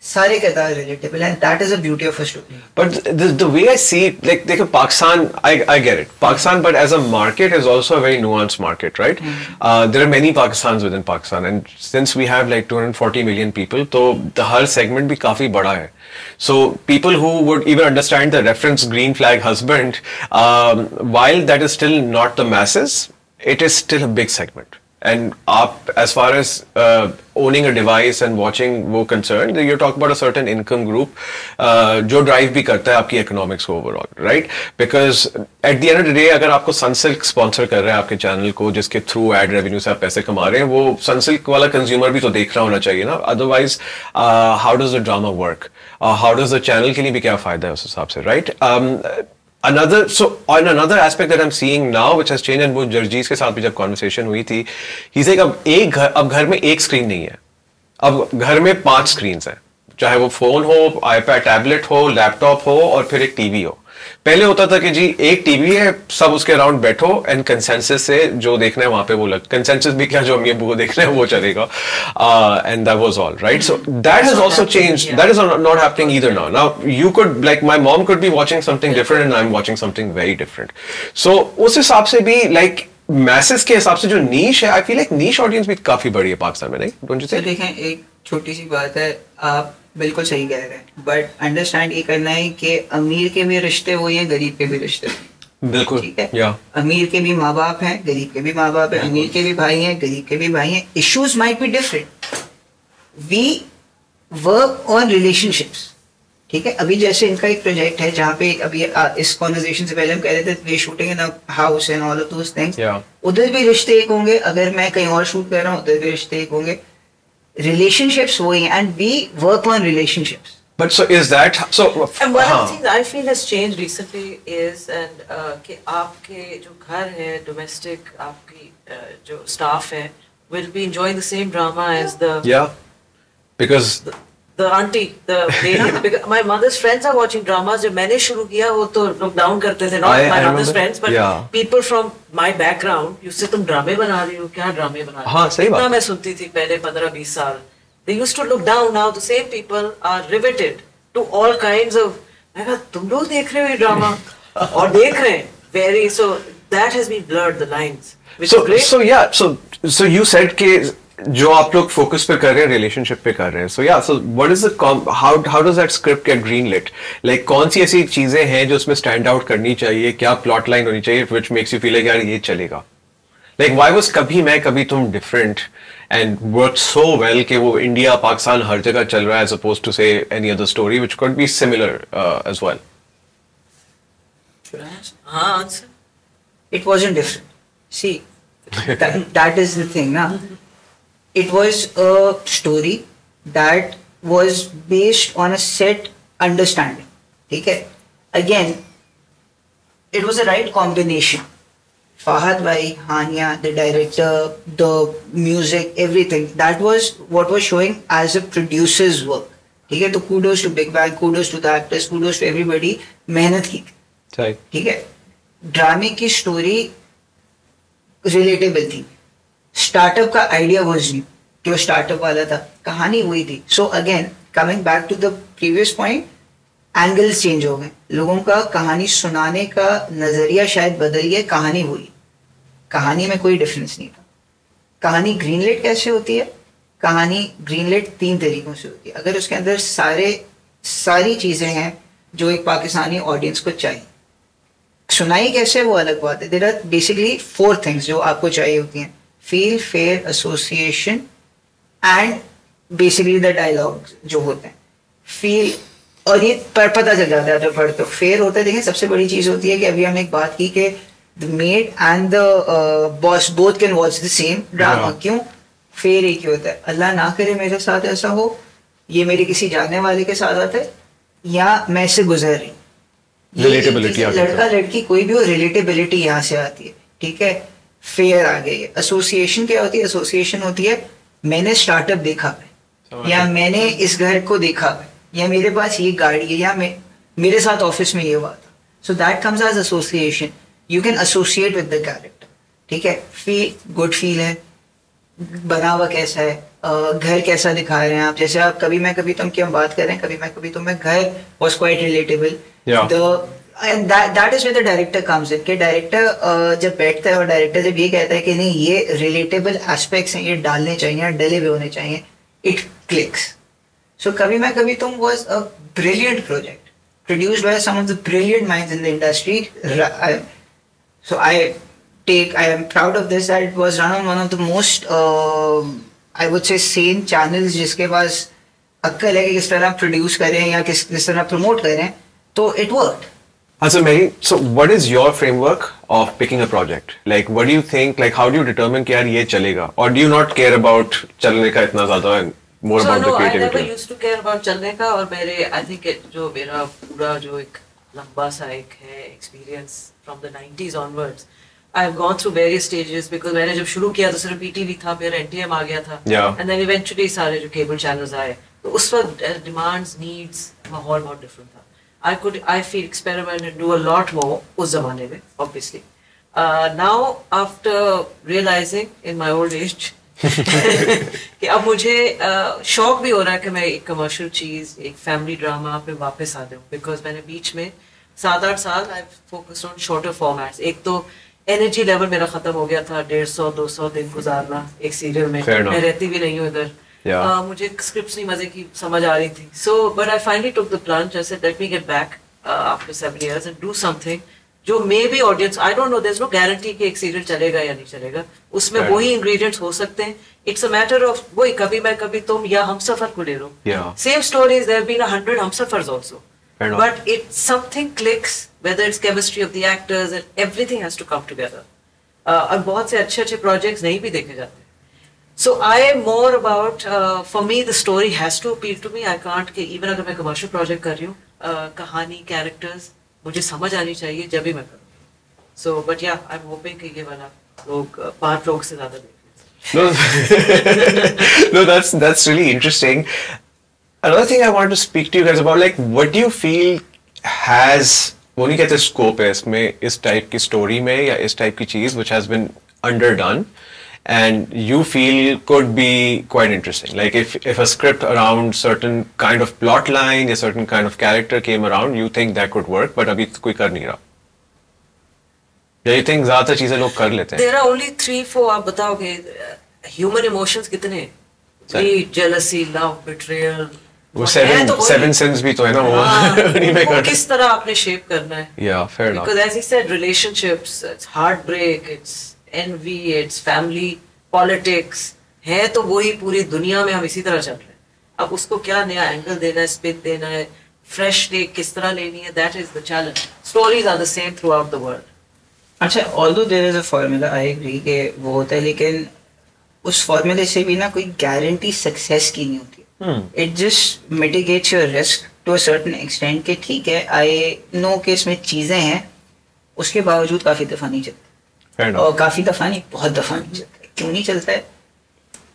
सारे किरदार रिलेटेबल हैं. That is the beauty of a story. But the way I see it, like देखो Pakistan, I get it, Pakistan but as a market is also a very nuanced market, right? There are many Pakistans within Pakistan and since we have like 240 million people, तो हर segment भी काफी बड़ा है. So people who would even understand the reference green flag husband, while that is still not the masses, it is still a big segment. And as far as owning a device and watching वो concerned, you're talking about a certain income group जो drive भी करता है आपकी economics को overall, right? Because at the end of the day, अगर आपको Sunsilk sponsor कर रहा है आपके channel को, जिसके through ad revenue से आप पैसे कमा रहे हैं, वो Sunsilk वाला consumer भी तो देख रहा होना चाहिए ना. Otherwise, how does the drama work? How does the channel के लिए भी क्या फायदा है उस हिसाब से, right? On another aspect that I'm seeing now, which has changed, and वो जर्जीज के साथ भी जब conversation हुई थी, he's like अब घर में एक स्क्रीन नहीं है, अब घर में 5 स्क्रीन्स हैं, चाहे वो फोन हो, iPad, टैबलेट हो, लैपटॉप हो और फिर एक टीवी हो. पहले होता था कि जी एक टीवी है, सब उसके अराउंड बैठो एंड कंसेंसस से जो देखना है वहां पे वो कंसेंसस भी क्या, जो अम्मी अब्बू को देखना है वो चलेगा, and that was all, right? So that has also changed. That is not happening either now. Now you could, like my mom could be watching something different and I am watching something very different. So उस हिसाब से भी like message के हिसाब से जो नीश है, आई feel like नीश audience भी काफी बड़ी है पाकिस्तान में, नहीं? Don't you think? देखें, एक छोटी सी बात है, आप बिल्कुल सही कह रहे हैं, बट अंडरस्टैंड ये करना है कि अमीर के भी रिश्ते वही हैं, गरीब के भी रिश्ते. बिल्कुल, ठीक है. अमीर के भी माँ बाप हैं, गरीब के भी माँ बाप हैं, अमीर के भी भाई हैं, गरीब के भी भाई हैं. Issues might be different. We work on relationships. ठीक है. अभी जैसे इनका एक प्रोजेक्ट है जहाँ पे अभी इस कॉन्वर्सेशन से पहले हम कह रहे थे we shooting in a house and all of those things. उधर भी रिश्ते एक होंगे, अगर मैं कहीं और शूट कर रहा हूँ उधर भी रिश्ते एक होंगे. Relationships वही हैं, and we work on relationships. But so is that so? And one of the things I feel has changed recently is कि आपके जो घर है domestic, आपकी जो staff है will be enjoying the same drama as the because the auntie, my mother's friends are watching dramas. जब मैंने शुरू किया वो तो look down करते थे, not my mother's friends but people from my background used to say तुम ड्रामे बना रही हो, क्या ड्रामे बना रही हो. हाँ, सही बात. मैं सुनती थी पहले 15-20 साल. They used to look down. Now the same people are riveted to all kinds of. मैं कहा तुम लोग देख रहे हो ये ड्रामा और देख रहे हैं very, so that has been blurred the lines. So you said कि जो आप लोग फोकस पे कर रहे हैं रिलेशनशिप पे कर रहे हैं. So so what is the how does that script get green lit? Like कौन सी ऐसी चीजें हैं जो उसमें स्टैंड आउट करनी चाहिए, क्या प्लॉट लाइन होनी चाहिए which makes you feel like यार ये चलेगा? लाइक व्हाई वाज कभी मैं कभी तुम different and work so well कि वो इंडिया पाकिस्तान हर जगह चल रहा है as opposed to say any other story which could be similar as well? It wasn't different. See, that is the thing now. It was a story that was based on a set understanding. ठीक है. Again, it was the right combination. Fahad Bhai, Hania, the director, the music, everything. That was what was showing as a producer's work. ठीक है. तो kudos to Big Bang, kudos to the actors, kudos to everybody. मेहनत की. ठीक है. ड्रामे की story relatable थी. स्टार्टअप का आइडिया वाज न्यू कि वो स्टार्टअप वाला था, कहानी हुई थी. So again coming back to the previous point, angles change हो गए, लोगों का कहानी सुनाने का नजरिया शायद बदल गया. कहानी हुई, कहानी में कोई डिफरेंस नहीं था. कहानी ग्रीनलाइट कैसे होती है? कहानी ग्रीनलाइट 3 तरीकों से होती है. अगर उसके अंदर सारी चीजें हैं जो एक पाकिस्तानी ऑडियंस को चाहिए. सुनाई कैसे वो अलग बात है. देयर आर बेसिकली 4 थिंग्स जो आपको चाहिए होती हैं: feel, fair, association and basically the dialogue जो होते हैं. फील और ये पता चल जाता है तो पढ़. तो फेयर होता है, देखिए सबसे बड़ी चीज होती है कि अभी हमने एक बात की कि the made and the boss both can watch the same drama. क्यों? फेयर एक ही होता है, अल्लाह ना करे मेरे साथ ऐसा हो, ये मेरे किसी जानने वाले के साथ आता है, या मैं इससे गुजर रही. रिलेटेबिलिटी, लड़का लड़की कोई भी हो, रिलेटेबिलिटी यहाँ से आती है. ठीक है. फेयर आ गई. एसोसिएशन क्या होती है? एसोसिएशन होती है मैंने स्टार्टअप देखा है, या मैंने इस घर को देखा है, या मेरे पास ये गाड़ी है, या मेरे साथ ऑफिस में ये हुआ था. So that comes as association. You can associate with the character. ठीक है, गुड फील है, बना हुआ कैसा है, घर कैसा दिखा रहे हैं आप, जैसे आप कभी मैं कभी तुम की हम बात कर रहे हैं, कभी मैं कभी तुम में, घर was quite relatable. And that is where the director comes in, कि डायरेक्टर जब बैठता है और डायरेक्टर जब ये कहता है कि नहीं ये रिलेटेबल एस्पेक्ट्स हैं, ये डालने चाहिए, डले हुए होने चाहिए, इट क्लिक्स. सो कभी मैं कभी तुम was a brilliant project produced by some of the brilliant minds in the industry. I am proud of this, that it was run on one of the most I would say sane channels जिसके पास अक्ल है कि किस तरह produce करें या किस तरह प्रमोट करें, तो it worked. So what is your framework of picking a project? Like what do you think, like how do you determine कि यार ये चलेगा, or do you not care about चलने का इतना ज़्यादा, more about the creativity? I never used to care about चलने का, और मेरे I think जो मेरा पूरा जो एक लंबा सा एक है experience from the 90s onwards, I have gone through various stages, because मैंने जब शुरू किया तो सिर्फ PTV था, फिर NTM आ गया था, and then eventually सारे जो cable channels आए, तो उस वक्त demands, needs, माहौल बहुत different था. I feel experiment and do a lot more उस ज़माने में, obviously. Now after realizing in my old age कि अब मुझे शौक भी हो रहा है कि मैं एक कमर्शियल चीज, एक फैमिली ड्रामा पे वापस आ जाऊं, बिकॉज मैंने बीच में 7-8 साल I focused on shorter formats. एक तो एनर्जी लेवल मेरा खत्म हो गया था 150-200 दिन गुजारना एक सीरियल में, मैं रहती भी नहीं हूँ इधर, मुझे स्क्रिप्ट्स नहीं मजे की समझ आ रही थी. So but I finally took the plunge, I said let me get back after 7 years and do something जो maybe audience, I don't know, there is no guarantee कि एक सीरियल चलेगा या नहीं चलेगा, उसमें वही इंग्रेडिएंट्स हो सकते हैं. इट्स अ मैटर ऑफ वही कभी मैं कभी तुम या हमसफर को ले लो, same stories, there have been 100 Humsafars also, but it something clicks, whether it's chemistry of the actors and everything has to come together. और बहुत से अच्छे प्रोजेक्ट्स नहीं भी देखे जाते. So I am more about, for me the story has to appeal to me. I can't कि even अगर मैं कमर्शियल प्रोजेक्ट कर रही हूँ, कहानी, कैरेक्टर्स मुझे समझ आनी चाहिए जब भी मैं करूँ. सो बट या आई एम होपिंग कि ये वाला लोग 5 लोग से ज्यादा No, that's really interesting. Another thing I wanted to speak to you guys about, like, what do you feel has, वो नहीं कहते scope है इसमें, इस type की story में या इस type की चीज which has been underdone and you feel could be quite interesting. Like if a script around certain kind of plot line, a certain kind of character came around, you think that could work, but अभी कोई कर नहीं रहा. Yeah, you think ज़्यादातर चीजें लोग कर लेते हैं. There are only 3-4, आप बताओगे human emotions कितने? Greed, jealousy, love, betrayal. वो 7 sins भी तो है ना वो. किस तरह आपने shape करना है? Yeah, fair enough. Because as he said, relationships, it's heartbreak, it's envy, it's family, politics, है तो वही पूरी दुनिया में हम इसी तरह चल रहे हैं. अब उसको क्या नया एंगल देना है, स्पिन देना है, फ्रेश टेक किस तरह लेनी है, that is the challenge. Stories are the same throughout the world. अच्छा, although there is a formula, I agree कि वो होता है, लेकिन उस फॉर्मूले से भी ना कोई गारंटी सक्सेस की नहीं होती. It just mitigates your risk to a certain extent कि ठीक है, आई नो कि इसमें चीज़ें हैं, उसके बावजूद काफ़ी दफ़ा नहीं चलता, और काफ़ी दफ़ा नहीं, बहुत दफ़ा नहीं चलता. क्यों नहीं चलता है?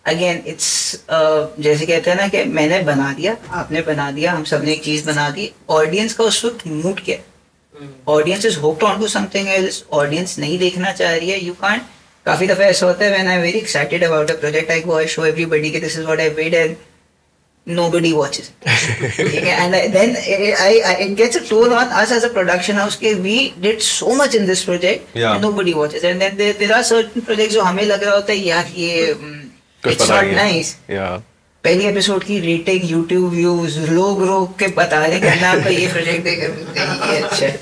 अगेन इट्स जैसे कहते हैं ना कि मैंने बना दिया, आपने बना दिया, हम सब ने एक चीज़ बना दी, ऑडियंस का उस वक्त मूड क्या है? Audience is hooked on to something else, audience नहीं देखना चाह रही है. यू कांट, काफी दफा ऐसा होता है when I am very excited about a project, I go I show everybody कि this is what I made and nobody watches it. And then it gets a toll on us as a production house कि we did so much in this project and nobody watches. And then there are certain projects जो हमें लग रहा होता है यार ये it's not nice. पहली एपिसोड की रेटिंग, YouTube व्यूज, लोग रोक के बता रहे कि ना आपका ये प्रोजेक्ट देखा ये अच्छा है.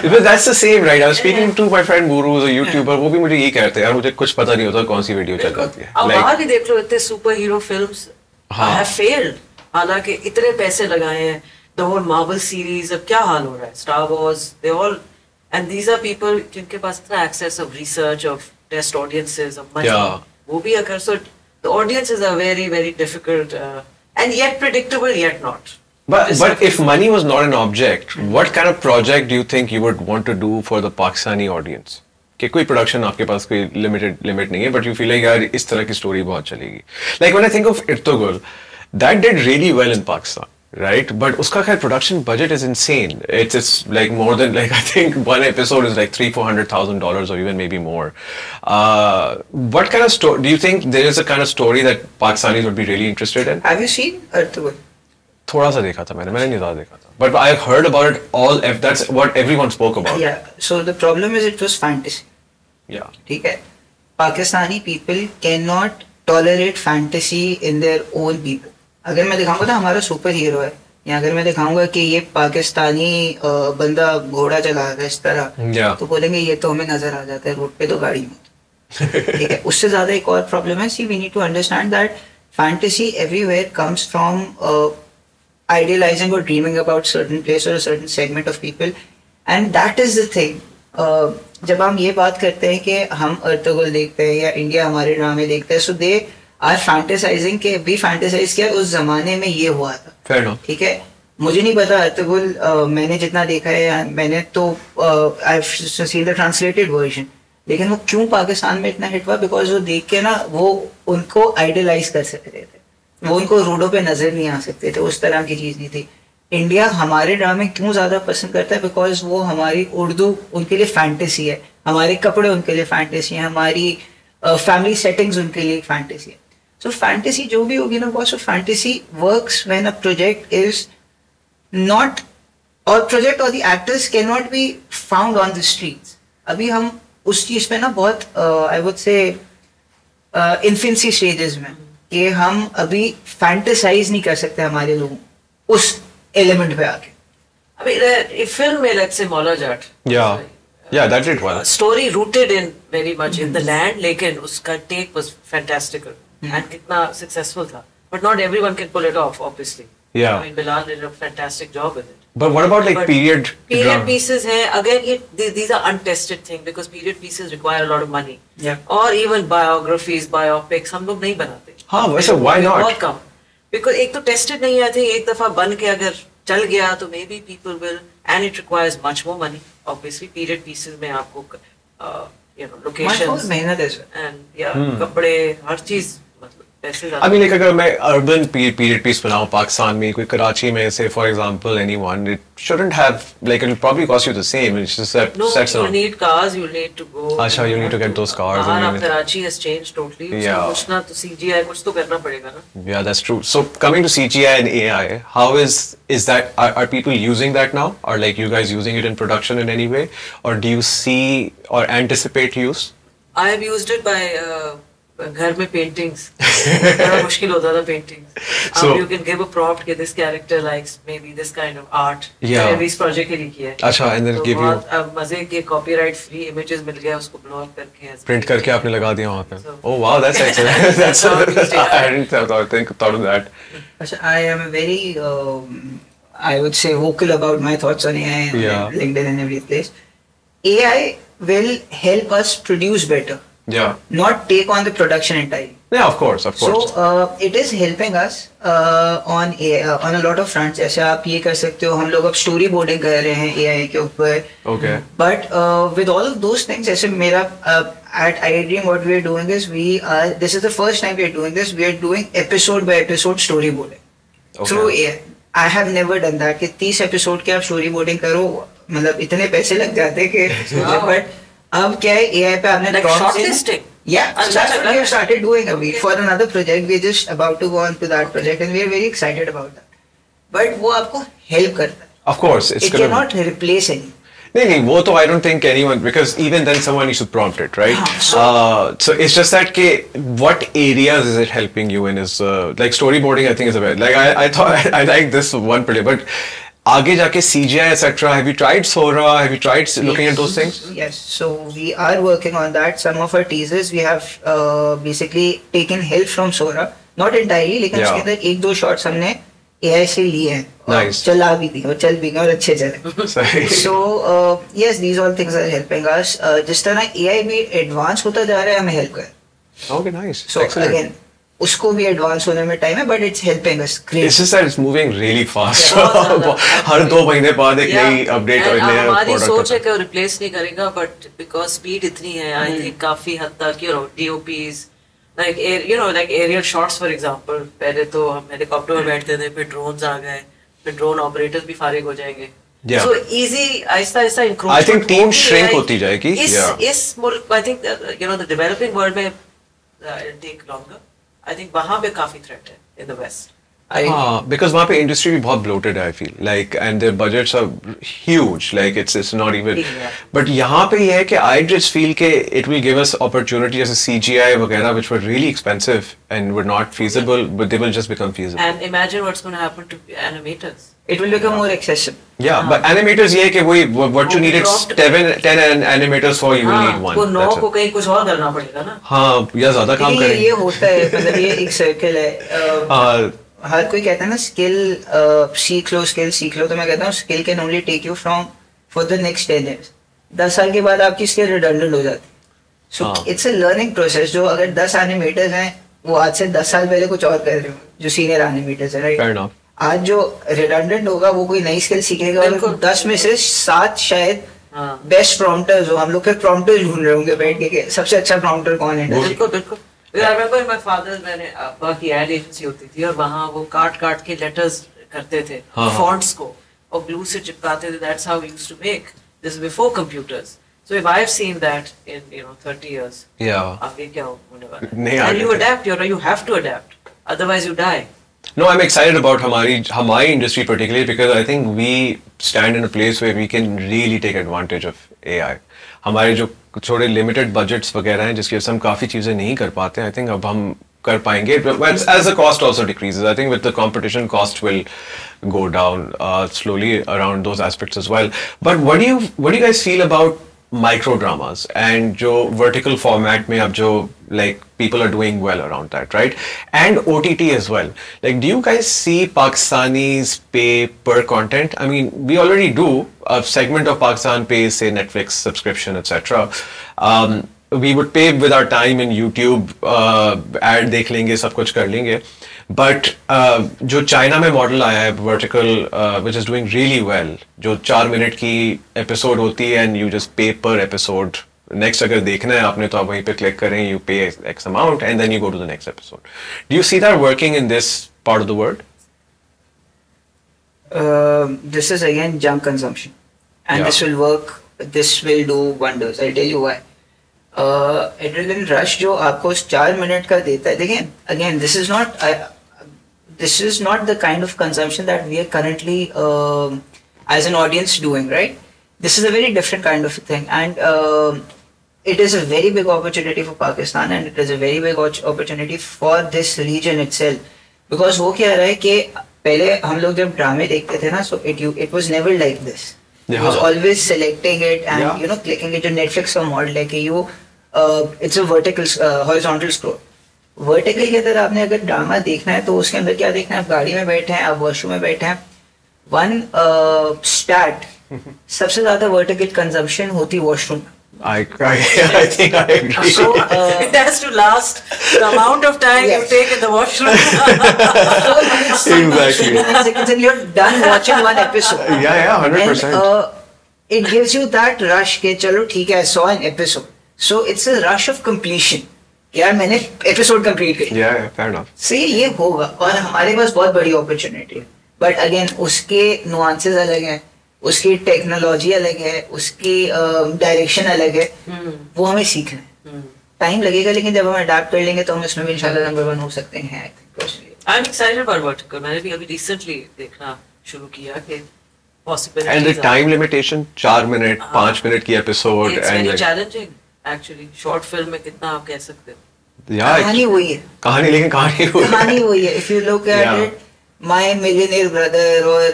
Because that's the same, right? I was speaking to my friend Guru, who's a YouTuber. वो भी मुझे ये कहते हैं यार मुझे कुछ पता नहीं होता कौन सी वीडियो चल जाती है. अब बाहर भी देख लो, इतने super hero films have failed. हालांकि इतने पैसे लगाए हैं, the whole Marvel series, अब क्या हाल हो रहा है, Star Wars, they all, and these are people जिनके पास इतना access of research, of test audiences, of money. वो भी अगर so the audiences are very very difficult and yet predictable yet not. But if money was not an object, what kind of project do you think you would want to do for the Pakistani audience? कि कोई production आपके पास कोई limit नहीं है, but you feel like यार इस तरह की स्टोरी बहुत चलेगी. Like when I think of Irtugul, that did really well in Pakistan. right? But uska khair production budget is insane. It's like more than like I think one episode is like $300,000-$400,000 or even maybe more. What kind of story do you think there is a kind of story that Pakistanis would be really interested in? Have you seen Ertugrul? थोड़ा सा देखा था मैंने नहीं ज़्यादा देखा था. But I heard about it all. That's what everyone spoke about. Yeah. So the problem is it was fantasy. Yeah. ठीक है. Pakistani people cannot tolerate fantasy in their own people. अगर मैं दिखाऊंगा तो हमारा सुपर हीरो है, या अगर मैं दिखाऊंगा कि ये पाकिस्तानी बंदा घोड़ा चला रहा है इस तरह, तो बोलेंगे ये तो हमें नजर आ जाता है रोड पे तो गाड़ी में. ठीक है. उससे ज्यादा एक और प्रॉब्लम है. See we need to understand that fantasy everywhere comes from idealizing or dreaming about certain place or a certain segment of people, and that is the thing. जब हम ये बात करते हैं कि हम अर्तुगरुल देखते हैं या इंडिया हमारे ड्रामे देखते हैं, so they are fantasizing कि we fantasize किया उस जमाने में ये हुआ था. ठीक है. मुझे नहीं पता अर्तुगरुल, मैंने जितना देखा है मैंने तो I've seen the translated version, लेकिन वो क्यों पाकिस्तान में इतना हिट हुआ? बिकॉज वो देख के ना वो उनको आइडलाइज कर सकते थे, वो उनको रोडों पे नजर नहीं आ सकते थे, उस तरह की चीज नहीं थी. इंडिया हमारे ड्रामे क्यों ज्यादा पसंद करता है? बिकॉज वो हमारी उर्दू उनके लिए फैंटेसी है, हमारे कपड़े उनके लिए फैंटेसी है, हमारी फैमिली सेटिंग्स उनके लिए फैंटेसी है. सो फैंटेसी जो भी होगी ना boss, fantasy works when a project is not और प्रोजेक्ट और the actors can not be found on the streets. अभी हम उस चीज पे ना बहुत आई वुड से इन्फेंसी स्टेजेस में कि हम अभी फैंटेसाइज नहीं कर सकते हमारे लोग उस एलिमेंट पे आके. अभी फिल्म में लेट्स से मौला Jat, yeah that did well. Story rooted in very much in the land, लेकिन उसका take was fantastical and कितना successful था. But not everyone can pull it off, obviously. Yeah. I mean, Bilal did a fantastic job with it. But what about like period pieces है, again these are untested thing because period pieces require a lot of money. Yeah. Or even biographies, biopics हम लोग नहीं बनाते. हाँ वैसे why not? बहुत कम. Because एक तो tested नहीं आते, एक दफा बन के अगर चल गया तो maybe people will, and it requires much more money. Obviously period pieces में आपको locations मेहनत है and कपड़े हर चीज I mean, like अगर मैं urban period piece बनाऊँ पाकिस्तान में, कोई कराची में से for example anyone, it shouldn't have like it'll probably cost you the same. It's just that sets you need cars, you need to go. अच्छा, you need to get those cars. Karachi has changed totally. Yeah. कुछ ना तो CGI कुछ तो करना पड़ेगा ना. Yeah, that's true. So coming to CGI and AI, how is that? Are people using that now? Are like you guys using it in production in any way, or do you see or anticipate use? I have used it by घर में paintings. बड़ा मुश्किल होता था paintings. So you can give a prompt कि this character likes maybe this kind of art. Yeah. मैंने इस project के लिए किया है. अच्छा, and then give you. अब मजे के copyright free images मिल गया, उसको blog करके. Print करके आपने लगा दिया वहाँ पे. Oh wow, that's excellent. That's I didn't thought of that. अच्छा, I am a very I would say vocal about my thoughts on AI and LinkedIn and every place. AI will help us produce better. Yeah. Not take on the production entirely. Yeah, of course. So it is helping us on a lot of fronts. जैसे आप ये कर सकते हो, हम लोग अब story boarding कर रहे हैं AI के ऊपर. Okay. But with all of those things, जैसे मेरा at iDream what we are doing is this is the first time we are doing this. We are doing episode by episode story boarding through AI. I have never done that. कि 30 episode के आप story boarding करो, मतलब इतने पैसे लग जाते कि but अब क्या है AI पे आपने like shortlisting. Yeah, so that's what we have started doing for another project. We're just about to go on to that project and we are very excited about that. But वो आपको help करता है. Of course, it cannot replace any. नहीं वो तो I don't think anyone, because even then someone needs to prompt it, right? So it's just that what areas is it helping you in is like storyboarding. I think is a bit like I thought I like this one pretty, but आगे जाके CGI etc. Have you tried Sora? Have you tried looking at those things? Yes, so we are working on that. Some of our teasers we have basically taken help from Sora, not entirely, लेकिन उसके अंदर एक दो shots हमने AI से लिए हैं. Nice. चला भी दी और चल भी गए और अच्छे चले. So yes, these all things are helping us. जिस तरह AI भी advance होता जा रहा है, हमें help कर. Okay, nice. So excellent. Again, उसको भी एडवांस होने में टाइम है, but it's helping us great. It's just that it's moving really fast. हर 2 महीने बाद एक नई अपडेट और नया प्रोडक्ट. हमारी सोच है कि रिप्लेस नहीं करेगा, बट बिकॉज़ स्पीड इतनी है, आई थिंक काफी हद तक DOPs like like aerial shots for example. पहले तो हम हेलीकॉप्टर में बैठते थे, फिर ड्रोन्स आ गए, फिर ड्रोन ऑपरेटर्स भी फारिग हो जाएंगे. Yeah. So easy, Aahista Aahista encroachment. I think team shrink होती जाएगी. इस मुल्क, I think the developing world में it'll take longer. I think वहाँ पे काफी threat है in the West. Because वहाँ पे industry भी बहुत bloated है, I feel like, and their budgets are huge, like it's not even. But यहाँ पे ये है कि I just feel कि it will give us opportunity as a CGI वगैरह which were really expensive and were not feasible, but they will just become feasible. And imagine what's going to happen to animators. It will become more accessible. Yeah, but animators ये है कि वही what you needed 10 animators for, you will need one. को 9 को कहीं कुछ और करना पड़ेगा ना. हाँ, या ज़्यादा काम करेंगे. ये होता है, मतलब ये एक सर्कल है. हर कोई कहता है ना स्किल सीख लो, तो मैं कहता हूँ skill can only take you from for the next 10 years. 10 साल के बाद आपकी स्किल रिडंडेंट हो जाती है. सो इट्स अ लर्निंग प्रोसेस. जो अगर 10 एनिमेटर्स हैं वो आज से 10 साल पहले कुछ और कर रहे हो, जो सीनियर एनिमेटर्स हैं, राइट. आज जो रिडंडेंट होगा वो कोई नई स्किल सीखेगा और 10 में से 7 शायद बेस्ट प्रॉम्प्टर्स हो. हम लोग फिर प्रॉम्प्टर ढूंढ रहे होंगे बैठ के सबसे अच्छा प्रॉम्प्टर कौन है. बिल्कुल. I remember my father, मैंने अब्बा की एड एजेंसी होती थी और वहाँ वो काट के लेटर्स करते थे फॉन्ट्स को और ग्लू से चिपकाते थे. That's how we used to make. This is before computers. So if I've seen that in 30 years, आगे क्या होने वाला है? And you adapt. You have to adapt. Otherwise you die. No, I'm excited about हमारी industry particularly because I think we stand in a place where we can really take advantage of AI. हमारे जो थोड़े limited budgets वगैरह हैं जिसकी वजह से हम काफ़ी चीज़ें नहीं कर पाते, आई थिंक अब हम कर पाएंगे. As the cost also decreases, I think with the competition, cost will go down slowly around those aspects as well. But what do you guys feel about micro dramas and जो vertical format में अब जो like people are doing well around that, right? And OTT as well. Like, do you guys see Pakistanis pay per content? I mean, we already do. A segment of Pakistan pays, say, Netflix subscription, etc. We would pay with our time in YouTube, ad देख लेंगे, सब कुछ कर लेंगे. But जो China में model आया है vertical which is doing really well, जो 4 मिनट की एपिसोड होती है and you just pay per episode. Next अगर देखना है आपने तो आप वहीं पे क्लिक करें, you pay X amount and then you go to the next episode. Do you see that working in this part of the world? This is again junk consumption and this will work. This will do wonders. I'll tell you why. Adrenaline rush जो आपको 4 minute का देता है, देखिए again this is not the kind of consumption that we are currently as an audience doing, right? This is a very different kind of thing and it is a very big opportunity for Pakistan and it is a very big opportunity for this region itself because वो क्या रहा है कि पहले हम लोग जब ड्रामे देखते थे ना, so it was never like this. It was always selecting it and clicking it. जो Netflix का मॉडल है कि it's a vertical horizontal scroll. Vertical की तरह आपने अगर ड्रामा देखना है तो उसके अंदर क्या देखना है, आप गाड़ी में बैठे हैं, आप वॉशरूम में बैठे हैं. वन स्टार्ट सबसे ज्यादा वर्टिकल कंजम्पशन होती है washroom. I think I agree. So it has to last the amount of time you take in the washroom. Exactly. And you're done watching one episode. Yeah, 100%. And it gives you that rush कि चलो ठीक है, I saw an episode. So it's a rush of completion. यार मैंने episode complete किया. Yeah, fair enough. सही ये होगा और हमारे पास बहुत बड़ी अपॉर्चुनिटी है. बट अगेन उसके नुआंसेस अलग हैं, उसकी टेक्नोलॉजी अलग है, उसकी डायरेक्शन अलग है. वो हमें सीखना है, टाइम लगेगा, लेकिन जब हम अडैप्ट कर लेंगे तो हम इसमें भी इंशाल्लाह नंबर 1 हो सकते हैं. I'm excited about vertical. मैंने भी अभी रिसेंटली देखना शुरू किया कि possibilities. And the time limitation 4 minute 5 minute की episode. It's very challenging. Actually, short film में कितना आप कह सकते हो? कहानी वही है. कहानी वही है. If you look at it, My Millionaire Brother और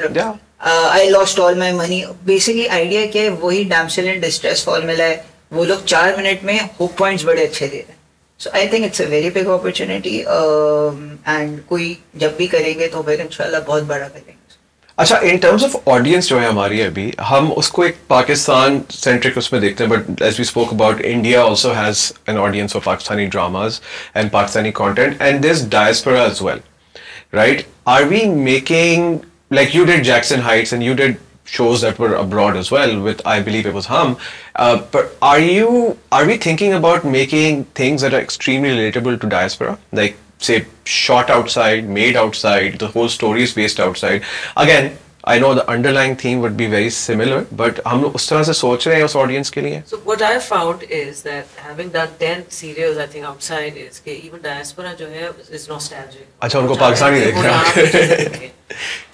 I Lost All My Money, basically idea क्या है, वही damsel in distress formula है. वो लोग 4 मिनट में hook points बड़े अच्छे दे रहे हैं. So I think it's a very big opportunity and कोई जब भी करेंगे तो फिर इंशाल्लाह बहुत बड़ा करेंगे. अच्छा, इन टर्म्स ऑफ ऑडियंस जो है हमारी अभी, हम उसको एक पाकिस्तान सेंट्रिक उसमें देखते हैं, but as we spoke about India also has an audience for Pakistani dramas and Pakistani content and this diaspora as well, right? Are we making, like you did Jackson Heights and you did shows that were abroad as well with, I believe it was Hum, but are we thinking about making things that are extremely relatable to diaspora, like say shot outside, made outside, the whole story is based outside. Again, I know the underlying theme would be very similar, but हम लोग उस तरह से सोच रहे हैं उस audience के लिए. So what I found is that having done 10 serials, I think outside is कि even diaspora जो है is nostalgic. अच्छा उनको पाकिस्तानी देखना है.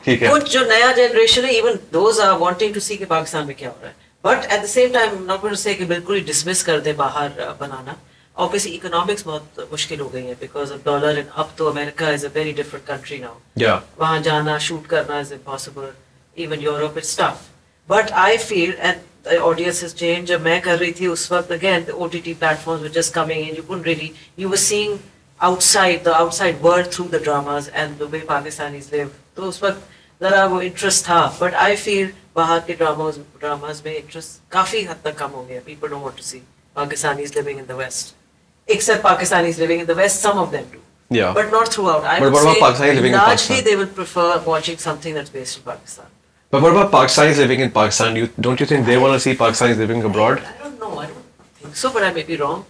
ठीक है. कुछ जो नया generation है, even those are wanting to see कि पाकिस्तान में क्या हो रहा है. But at the same time, I'm not going to say कि बिल्कुल ही dismiss कर दे बाहर बनाना. Obviously, economics बहुत मुश्किल हो गई है because of dollar and up to America is a very different country now. Yeah. वहाँ जाना, shoot करना is impossible. Even Europe, it's tough. But I feel, and the audience has changed. जब मैं कर रही थी उस वक्त, again, the OTT platforms were just coming in. You couldn't really, you were seeing the outside world through the dramas and the way Pakistanis live. तो उस वक्त ज़रा वो interest था. But I feel बाहर के dramas में interest काफी हद तक कम हो गया. People don't want to see Pakistanis living in the West. Except Pakistanis living in the West, some of them do. Yeah. But not throughout. I would say largely they will prefer watching something that's based in Pakistan. But what about Pakistanis living in Pakistan? Don't you think they want to see Pakistanis living abroad? I don't know. I don't think so, but I may be wrong.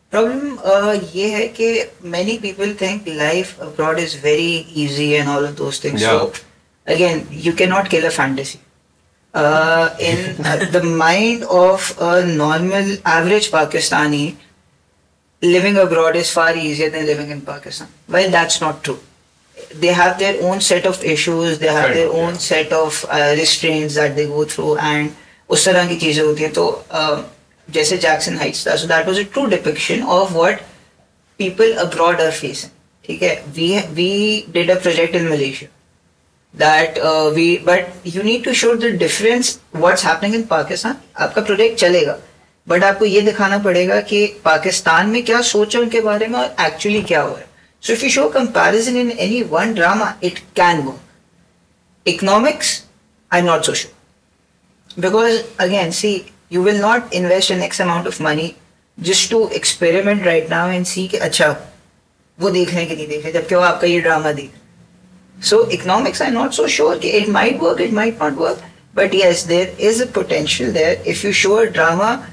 Problem ये है कि many people think life abroad is very easy and all of those things. Yeah. So again, you cannot kill a fantasy. In the mind of a normal average Pakistani, living abroad is far easier than living in Pakistan. Well, that's not true. They have their own set of issues, they have their own set of restraints that they go through, and उस तरह की चीजें होती हैं. तो जैसे Jackson Heights था, so that was a true depiction of what people abroad are facing. ठीक है, we did a project in Malaysia. But you need to show the difference what's happening in Pakistan. आपका project चलेगा, but आपको ये दिखाना पड़ेगा कि पाकिस्तान में क्या सोच है उनके बारे में और एक्चुअली क्या हो रहा है. So if you show comparison in any one drama, it can work. Economics, I'm not so sure. Because again, see, you will not invest an X amount of money just to experiment right now and see कि अच्छा वो देख रहे हैं कि नहीं देख रहे, जबकि वो आपका ये ड्रामा देख. So economics, I'm not so sure. It might work, it might not work. But yes, there is a potential there. If you show a drama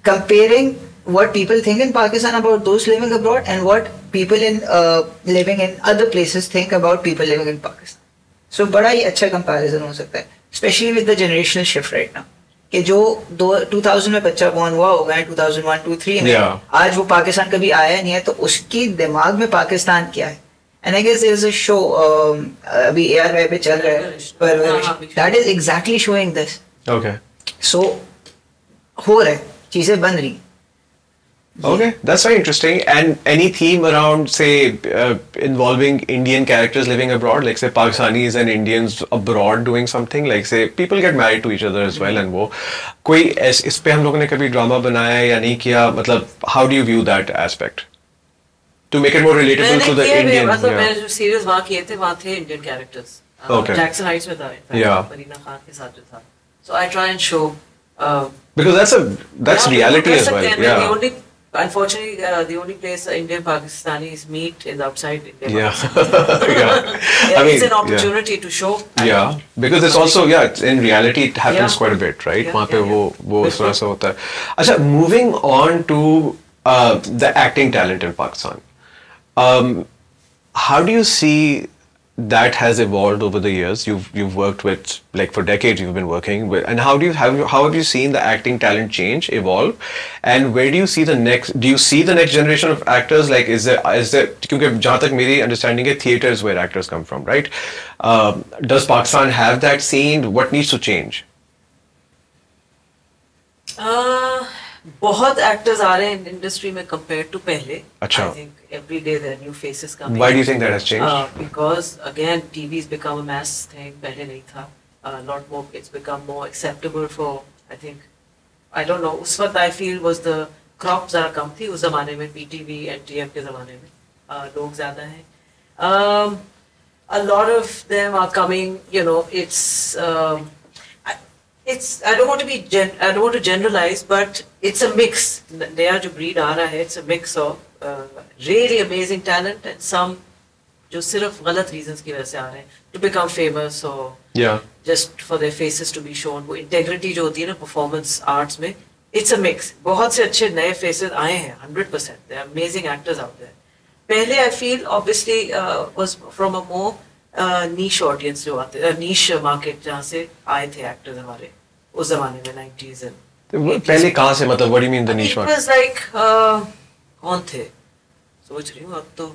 comparing what people think in Pakistan about those living abroad and what people living in other places think about people living in Pakistan. So बड़ा ही अच्छा comparison हो सकता है. Especially with the generational shift right now. कि जो 2000 में बच्चा born हुआ होगा 2001, 2002, 2003 में, आज वो पाकिस्तान कभी आया नहीं है, तो उसकी दिमाग में पाकिस्तान क्या है. And I guess there's a show अभी ARY पे चल रहा है, that is exactly showing this. Okay. So हो रहा है, चीजें बन रही. Okay, that's very interesting. And any theme around, say, involving Indian characters living abroad, like say Pakistanis and Indians abroad doing something, like say people get married to each other as well, and वो कोई इस पे हम लोगों ने कभी drama बनाया या नहीं किया, मतलब how do you view that aspect? To make it more relatable to the Indian. मतलब मैंने जो सीरीज वहाँ किए थे, वहाँ थे Indian characters. Okay. Jackson Heights में था. Yeah. मरीना खान के साथ जो था. So I try and show. Because that's reality as well. Yeah. Unfortunately, the only place Indian Pakistanis meet is outside India. Yeah. Yeah. I mean, it's an opportunity to show. Yeah, because it's also in reality it happens quite a bit, right? वहाँ पे वो इस तरह से होता है. अच्छा, moving on to the acting talent in Pakistan. How do you see that has evolved over the years? You've worked with, like, for decades you've been working with, and how have you seen the acting talent change, evolve, and where do you see the next generation of actors? Like, is there क्योंकि जहाँ तक मेरी understanding है, theatre is where actors come from, right? Does Pakistan have that scene? What needs to change? बहुत actors आ रहे हैं industry में compared to पहले. अच्छा. I think every day there are new faces coming. Why do you think that has changed? Because again, TV's become a mass thing. पहले नहीं था. A lot more. It's become more acceptable for. I think. I don't know. उस वक्त I feel was the crop ज़रा कम थी उस ज़माने में, PTV and TM के ज़माने में लोग ज़्यादा हैं. A lot of them are coming. You know, I don't want to generalize, but it's a mix. नया जो breed आ रहा है, it's a mix of really amazing talent and some जो सिर्फ गलत reasons की वजह से आ रहे हैं, to become famous or just for their faces to be shown. वो integrity जो होती है ना performance arts में, it's a mix. बहुत से अच्छे नए faces आए हैं, 100%. There are amazing actors out there. पहले I feel obviously was from a more niche audience जो आते niche market जहाँ से आए थे actors हमारे उस जमाने में 90s and पहले कहाँ से मतलब what do you mean the niche market? It was like कौन थे सोच रही हूँ अब तो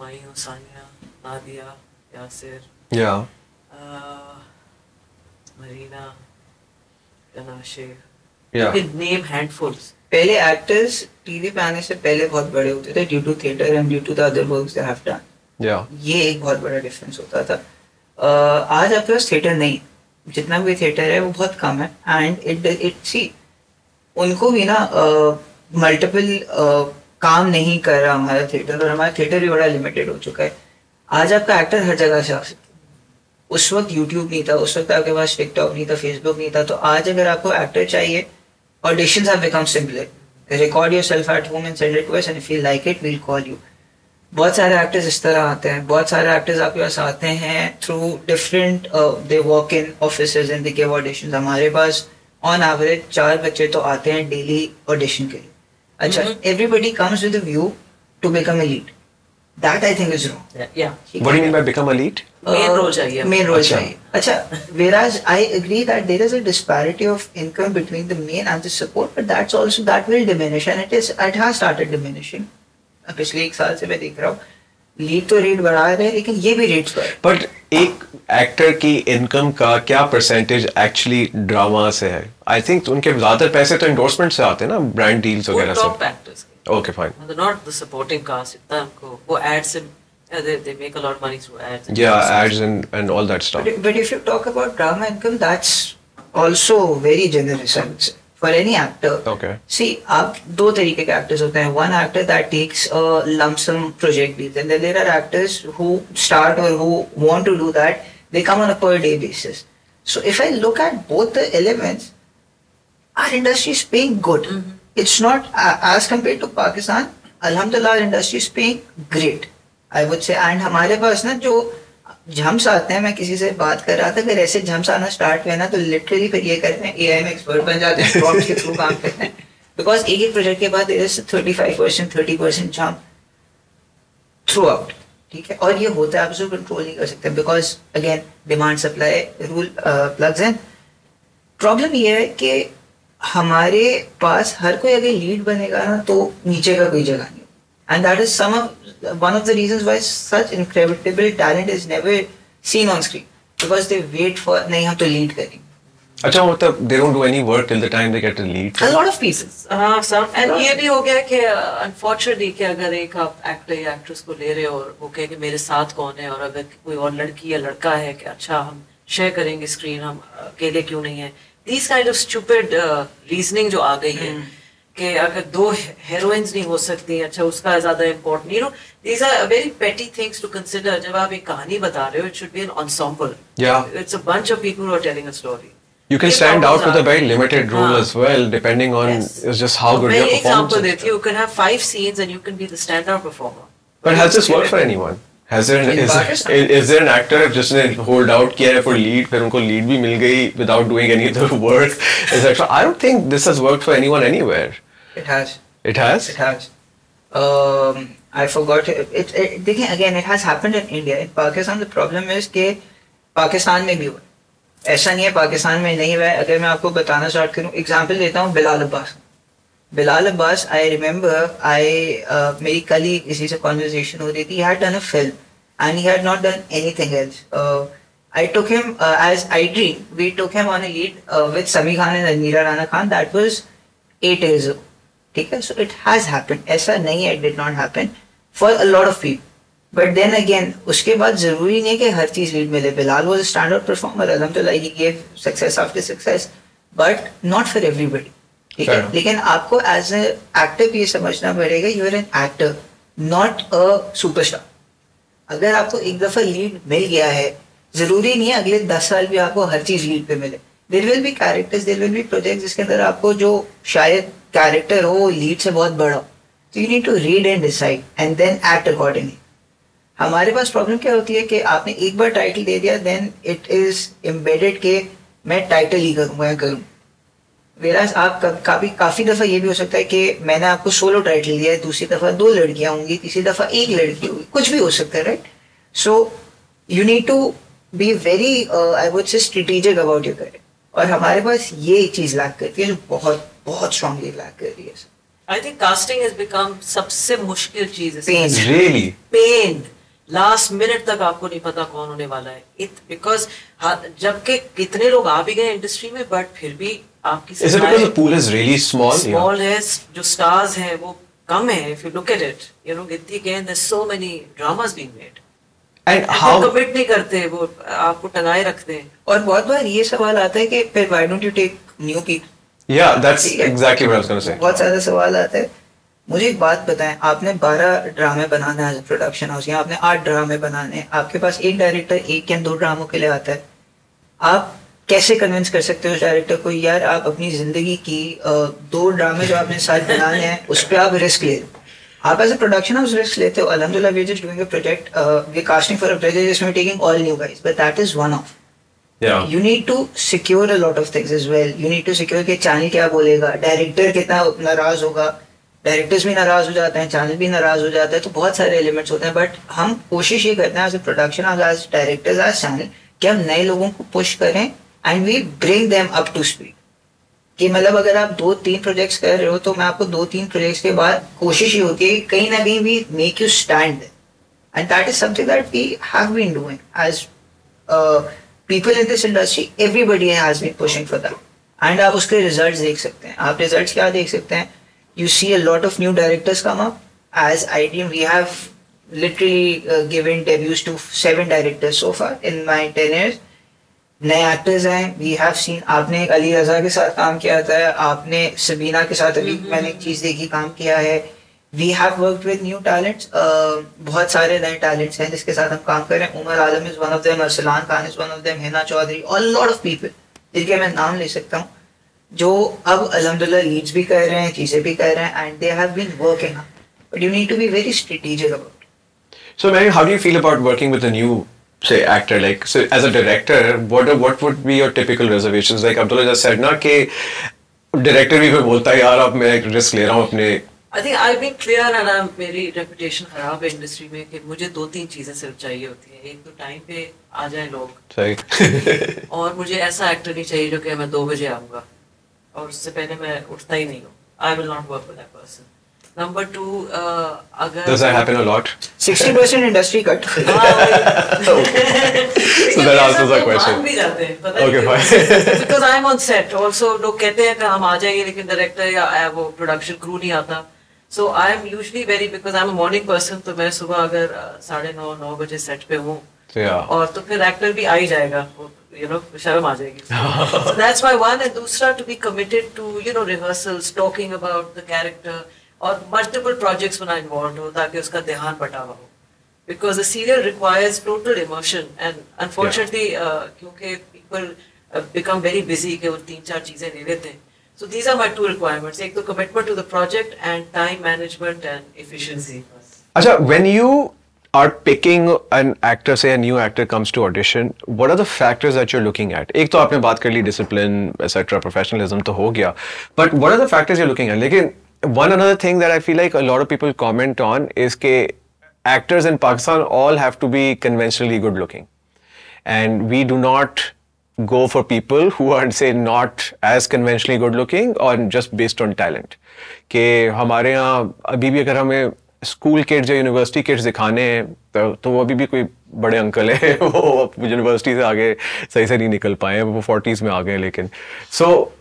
माही सानिया नादिया यासिर मरीना name handfuls. पहले एक्टर्स टीवी पे आने से पहले बहुत बड़े होते थे due to theatre and due to the other works they have done. ये एक बहुत बड़ा डिफरेंस होता था. आज आपके पास थिएटर नहीं, जितना भी थिएटर है वो बहुत कम है एंड इट सी उनको भी ना मल्टीपल काम नहीं कर रहा हमारा थिएटर, और हमारा थिएटर भी बड़ा लिमिटेड हो चुका है. आज आपका एक्टर हर जगह से आ सकता है. उस वक्त यूट्यूब नहीं था, उस वक्त आपके पास टिकटॉक नहीं था, फेसबुक नहीं था. तो आज अगर आपको एक्टर चाहिए, auditions have become simpler. Record yourself at home and send it to us and if you like it we will call you. बहुत सारे एक्टर्स इस तरह आते हैं. बहुत सारे एक्टर्स आपके पास आते हैं through different they work in offices and they give auditions. हमारे पास ऑन एवरेज 4 बच्चे तो आते हैं डेली ऑडिशन के लिए. अच्छा, everybody comes with a view to become a lead. That I think is wrong. Yeah. What do you mean by become a lead? Main role चाहिए. Main role चाहिए. अच्छा, whereas I agree that there is a disparity of income between the main and the support, but that will diminish and it has started diminishing. पिछले 1 साल से मैं देख रहा हूँ लीड तो रेट बढ़ा रहे हैं लेकिन ये भी रेट्स बढ़. बट एक एक्टर की इनकम का क्या परसेंटेज एक्चुअली ड्रामा से है? आई थिंक उनके ज्यादातर पैसे तो एंडोर्समेंट से आते हैं ना, ब्रांड डील्स वगैरह से. Top actors. Okay, fine. Not the supporting cast. इतना हमको वो ads से they make a lot of money through ads. Yeah, ads and all that stuff. But if you talk about drama income, that's also very generous, I would say, for any actor. Okay. See, आप 2 तरीके के actors होते हैं. One actor that takes a lump sum project deals, and then there are actors who start or who want to do that. They come on a per day basis. So if I look at both the elements, our industry is paying good. Mm-hmm. It's not as compared to Pakistan. Alhamdulillah, our industry is paying great, I would say. And हमारे पास ना जो germs आते हैं, मैं किसी से बात कर रहा था, अगर ऐसे जम्स आना स्टार्ट हुए ना तो लिटरली फिर ये करते हैं AI में एक्सपर्ट बन जाते हैं, प्रॉम्प्ट्स के थ्रू काम करते हैं. बिकॉज एक प्रोजेक्ट के बाद there is 35% 30% jump through out. ठीक है, और ये होता है, आप उसको कंट्रोल नहीं कर सकते because again demand supply rule plugs in. Problem ये है कि हमारे पास हर कोई अगर लीड बनेगा ना तो नीचे का कोई जगह नहीं. And that is one of the reasons why such incredible talent is never seen on screen because they wait for नहीं हम तो लीड करेंगे. अच्छा, मतलब they don't do any work till the time they get to lead. A lot of pieces. some and ये भी हो गया कि unfortunately कि अगर एक आप एक्टर या एक्ट्रेस को ले रहे हो और वो कहे कि मेरे साथ कौन है, और अगर कोई और लड़की या लड़का है कि अच्छा हम शेयर करेंगे स्क्रीन, हम अकेले क्यों नहीं है. These kind of stupid reasoning जो आ गई है कि अगर 2 heroines नहीं हो सकती, अच्छा उसका ज़्यादा important, you know, these are very petty things to consider. जब आप एक कहानी बता रहे हो, it should be an ensemble. Yeah. It's a bunch of people who are telling a story. You can stand out with a very limited role as well, depending on it's just how good your performance is. You can have 5 scenes and you can be the standout performer. But has this worked for anyone? Is there an actor जिसने hold out किया है for lead, फिर उनको lead भी मिल गई without doing any other work, etc. I don't think this has worked for anyone anywhere. It has. It has? It has. I forgot. देखिए, again, it has happened in India. In Pakistan, the problem is कि पाकिस्तान में भी हुआ. ऐसा नहीं है पाकिस्तान में नहीं हुआ. अगर मैं आपको बताना स्टार्ट करूँ, एग्जाम्पल देता हूँ Bilal Abbas. Bilal Abbas, I remember, मेरी कल ही किसी से conversation हो रही थी. He had done a film and he had not done anything else. I took him as I Dream. We took him on a lead with Sami Khan and Almira Rana Khan. That was 8 years ago. ठीक है, so it has happened. ऐसा नहीं है, it did not happen for a lot of people. But then again, उसके बाद जरूरी नहीं कि हर चीज लीड मिले. Bilal was a standout performer. Alhamdulillah, he gave success after success, but not for everybody. ठीक है, लेकिन आपको एज ए एक्टर भी ये समझना पड़ेगा, you are an actor not a superstar. अगर आपको एक दफा लीड मिल गया है, जरूरी नहीं है अगले 10 साल भी आपको हर चीज लीड पे मिले. There will be characters, there will be projects जिसके अंदर आपको जो शायद कैरेक्टर हो लीड से बहुत बड़ा, तो you need to read and decide and then act accordingly. हमारे पास प्रॉब्लम क्या होती है कि आपने एक बार टाइटल दे दिया, देन इट इज एम्बेडेड के मैं टाइटल ही करूँगा या करूँ. Whereas आप काफी दफा ये भी हो सकता है कि मैंने आपको सोलो टाइटल दिया है, दूसरी दफा 2 लड़कियां होंगी, तीसरी दफा 1 लड़की होगी, कुछ भी हो सकता है, right? So you need to be very I would say strategic about your career, और हमारे पास ये एक चीज लैक करती है जो बहुत बहुत स्ट्रांगली लैक कर रही है। I think casting has become सबसे मुश्किल चीज है। Pain. Really? Pain. Last minute तक आपको नहीं पता कौन होने वाला है, बिकॉज जबकि कितने लोग आ भी गए इंडस्ट्री में, बट फिर भी आपकी Is it because the pool is really small? Small है, जो stars हैं वो कम है. If you look at it, you know, again there's so many dramas being made. And how commit नहीं करते, वो आपको टंगाए रखते हैं. और बहुत बार ये सवाल आता है कि फिर why don't you take new people? Yeah, that's exactly what I was going to say. बहुत सारा सवाल आता है. मुझे एक बात बताएं, आपने 12 ड्रामे बनाने हैं प्रोडक्शन हाउस, या आपने 8 ड्रामे बनाने हैं, आपके पास एक डायरेक्टर 1 या 2 ड्रामों के लिए आता है, आप कैसे कन्विंस कर सकते हो उस डायरेक्टर को, यार आप अपनी जिंदगी की 2 ड्रामे जो आपने साथ बनाने हैं उस पर आप रिस्क ले लो. आप as a production house risk लेते हो. अल्हम्दुलिल्लाह we are just doing a project, we are casting for a project जिसमें taking all new guys, but that is one off. You need to secure a lot of things as well. You need to secure कि channel क्या बोलेगा, director कितना नाराज होगा, directors भी नाराज हो जाते हैं, चैनल भी नाराज हो जाता है, तो बहुत सारे एलिमेंट्स होते हैं. बट हम कोशिश ये करते हैं as a production, as directors, as channel, कि हम नए लोगों को पुश करें and we bring them up to speed. कि मतलब अगर आप 2-3 प्रोजेक्ट्स कर रहे हो तो मैं आपको 2-3 प्रोजेक्ट्स के बाद कोशिश ही होती है कहीं ना कहीं we make you stand, and that is something that we have been doing as people in this industry. Everybody has been pushing for that, and आप उसके results देख सकते हैं. आप results क्या देख सकते हैं? You see a lot of new directors come up. As IDM, we have literally given debuts to 7 directors so far in my 10 years. नए actors हैं. We have seen, आपने अली रजा के साथ काम किया था, आपने सबीना के साथ अभी मैंने एक चीज देखी काम किया है. We have worked with new talents. बहुत सारे नए talents हैं जिसके साथ हम काम कर रहे हैं. उमर आलम is one of them, Arsalan Khan is one of them, Hina Chaudhary, a lot of people जिनके मैं नाम ले सकता हूँ, जो अब अल्हम्दुलिल्लाह लीड्स भी कर रहे हैं, चीजें भी कर रहे हैं, and they have been working hard. But you need to be very strategic about it. So, Mary, how do you feel about working with a new, say, actor? Like, so as a director, what would be your typical reservations? Like Abdullah just said, ना कि director भी कोई बोलता है यार अब मैं एक risk ले रहा हूँ अपने. I think I've been clear, and मेरी reputation खराब है इंडस्ट्री में कि मुझे 2-3 चीजें सिर्फ चाहिए होती हैं. एक तो टाइम पे आ जाए लोग, सही. और मुझे ऐसा एक्टर नहीं चाहिए जो कि मैं 2 बजे आऊँगा और उससे पहले मैं उठता ही नहीं हूँ. I will not work with that person. Number 2, अगर Does that happen a lot? 60% industry cut. So that answers the question. भी जाते हैं, पता Okay, नहीं fine. Because I'm on set. Also, लोग कहते हैं कि हम आ जाएंगे लेकिन डायरेक्टर या वो प्रोडक्शन क्रू नहीं आता. So I am usually very, because I'm a morning person, तो मैं सुबह अगर 9:30-9 बजे सेट पे हूँ, और तो फिर एक्टर भी आ ही जाएगा, you know, शर्म आ जाएगी. So that's my one. And दूसरा, to be committed to, you know, rehearsals, talking about the character, और multiple projects में involved हो ताकि उसका ध्यान बटा हुआ हो. Because the serial requires total immersion, and unfortunately, क्योंकि people become very busy कि वो 3-4 चीजें ले लेते हैं. So these are my 2 requirements. एक तो commitment to the project and time management and efficiency. अच्छा, when you are picking an actor, say a new actor comes to audition, what are the factors that you're looking at? एक तो आपने बात कर ली discipline, etc., professionalism तो हो गया, but what are the factors you're looking at? लेकिन one another thing that I feel like a lot of people comment on is के actors in Pakistan all have to be conventionally good looking, and we do not go for people who are, say, not as conventionally good looking or just based on talent. कि हमारे यहाँ अभी भी अगर हमें school kids या university kids दिखाने हैं तो वो अभी भी कोई बड़े अंकल हैं, वो यूनिवर्सिटी से आगे सही से नहीं निकल पाए, वो 40s में आ गए. लेकिन सो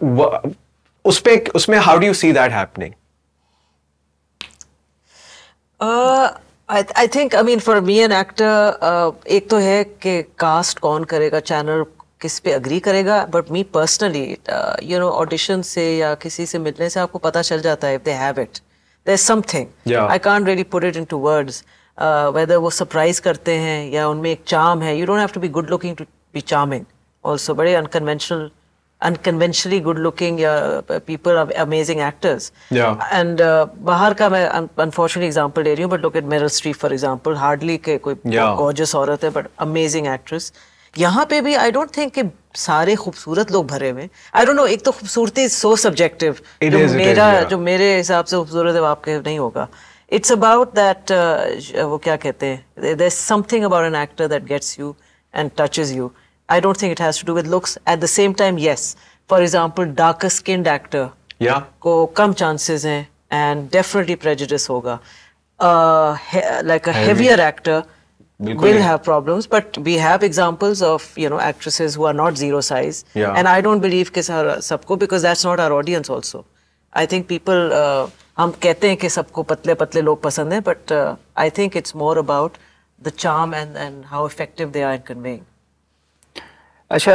उसमें how do you see that happening? I think, I mean, for me an actor, एक तो है कि कास्ट कौन करेगा, चैनल किस पे अग्री करेगा, but me personally you know audition से या किसी से मिलने से आपको पता चल जाता है if they have it, there's something. I can't really put it into words. Whether वो सरप्राइज करते हैं या उनमें एक चार्म है. You don't have to be good looking to be charming. Also बड़े unconventionally good looking या people are amazing actors. And बाहर का मैं unfortunately example ले रही हूँ, but look at Meryl Streep for example. Hardly के कोई gorgeous औरत है but amazing actress. यहाँ पे भी आई डोंट थिंक कि सारे खूबसूरत लोग भरे हुए, आई डोंट नो, एक तो खूबसूरती सो सब्जेक्टिव, जो मेरे हिसाब से खूबसूरत है वो आपके नहीं होगा. It's about that वो क्या कहते हैं, there's something about an actor that gets you and touches you. I don't think it has to do with looks. At the same time, yes, for example, darker skinned actor को कम chances हैं and definitely prejudice होगा. Like a heavier actor will have problems, but we have examples of, you know, actresses who are not zero size, and I don't believe कि सबको, because that's not our audience also. I think people हम कहते हैं कि सबको पतले पतले लोग पसंद हैं, but I think it's more about the charm and how effective they are in conveying. अच्छा,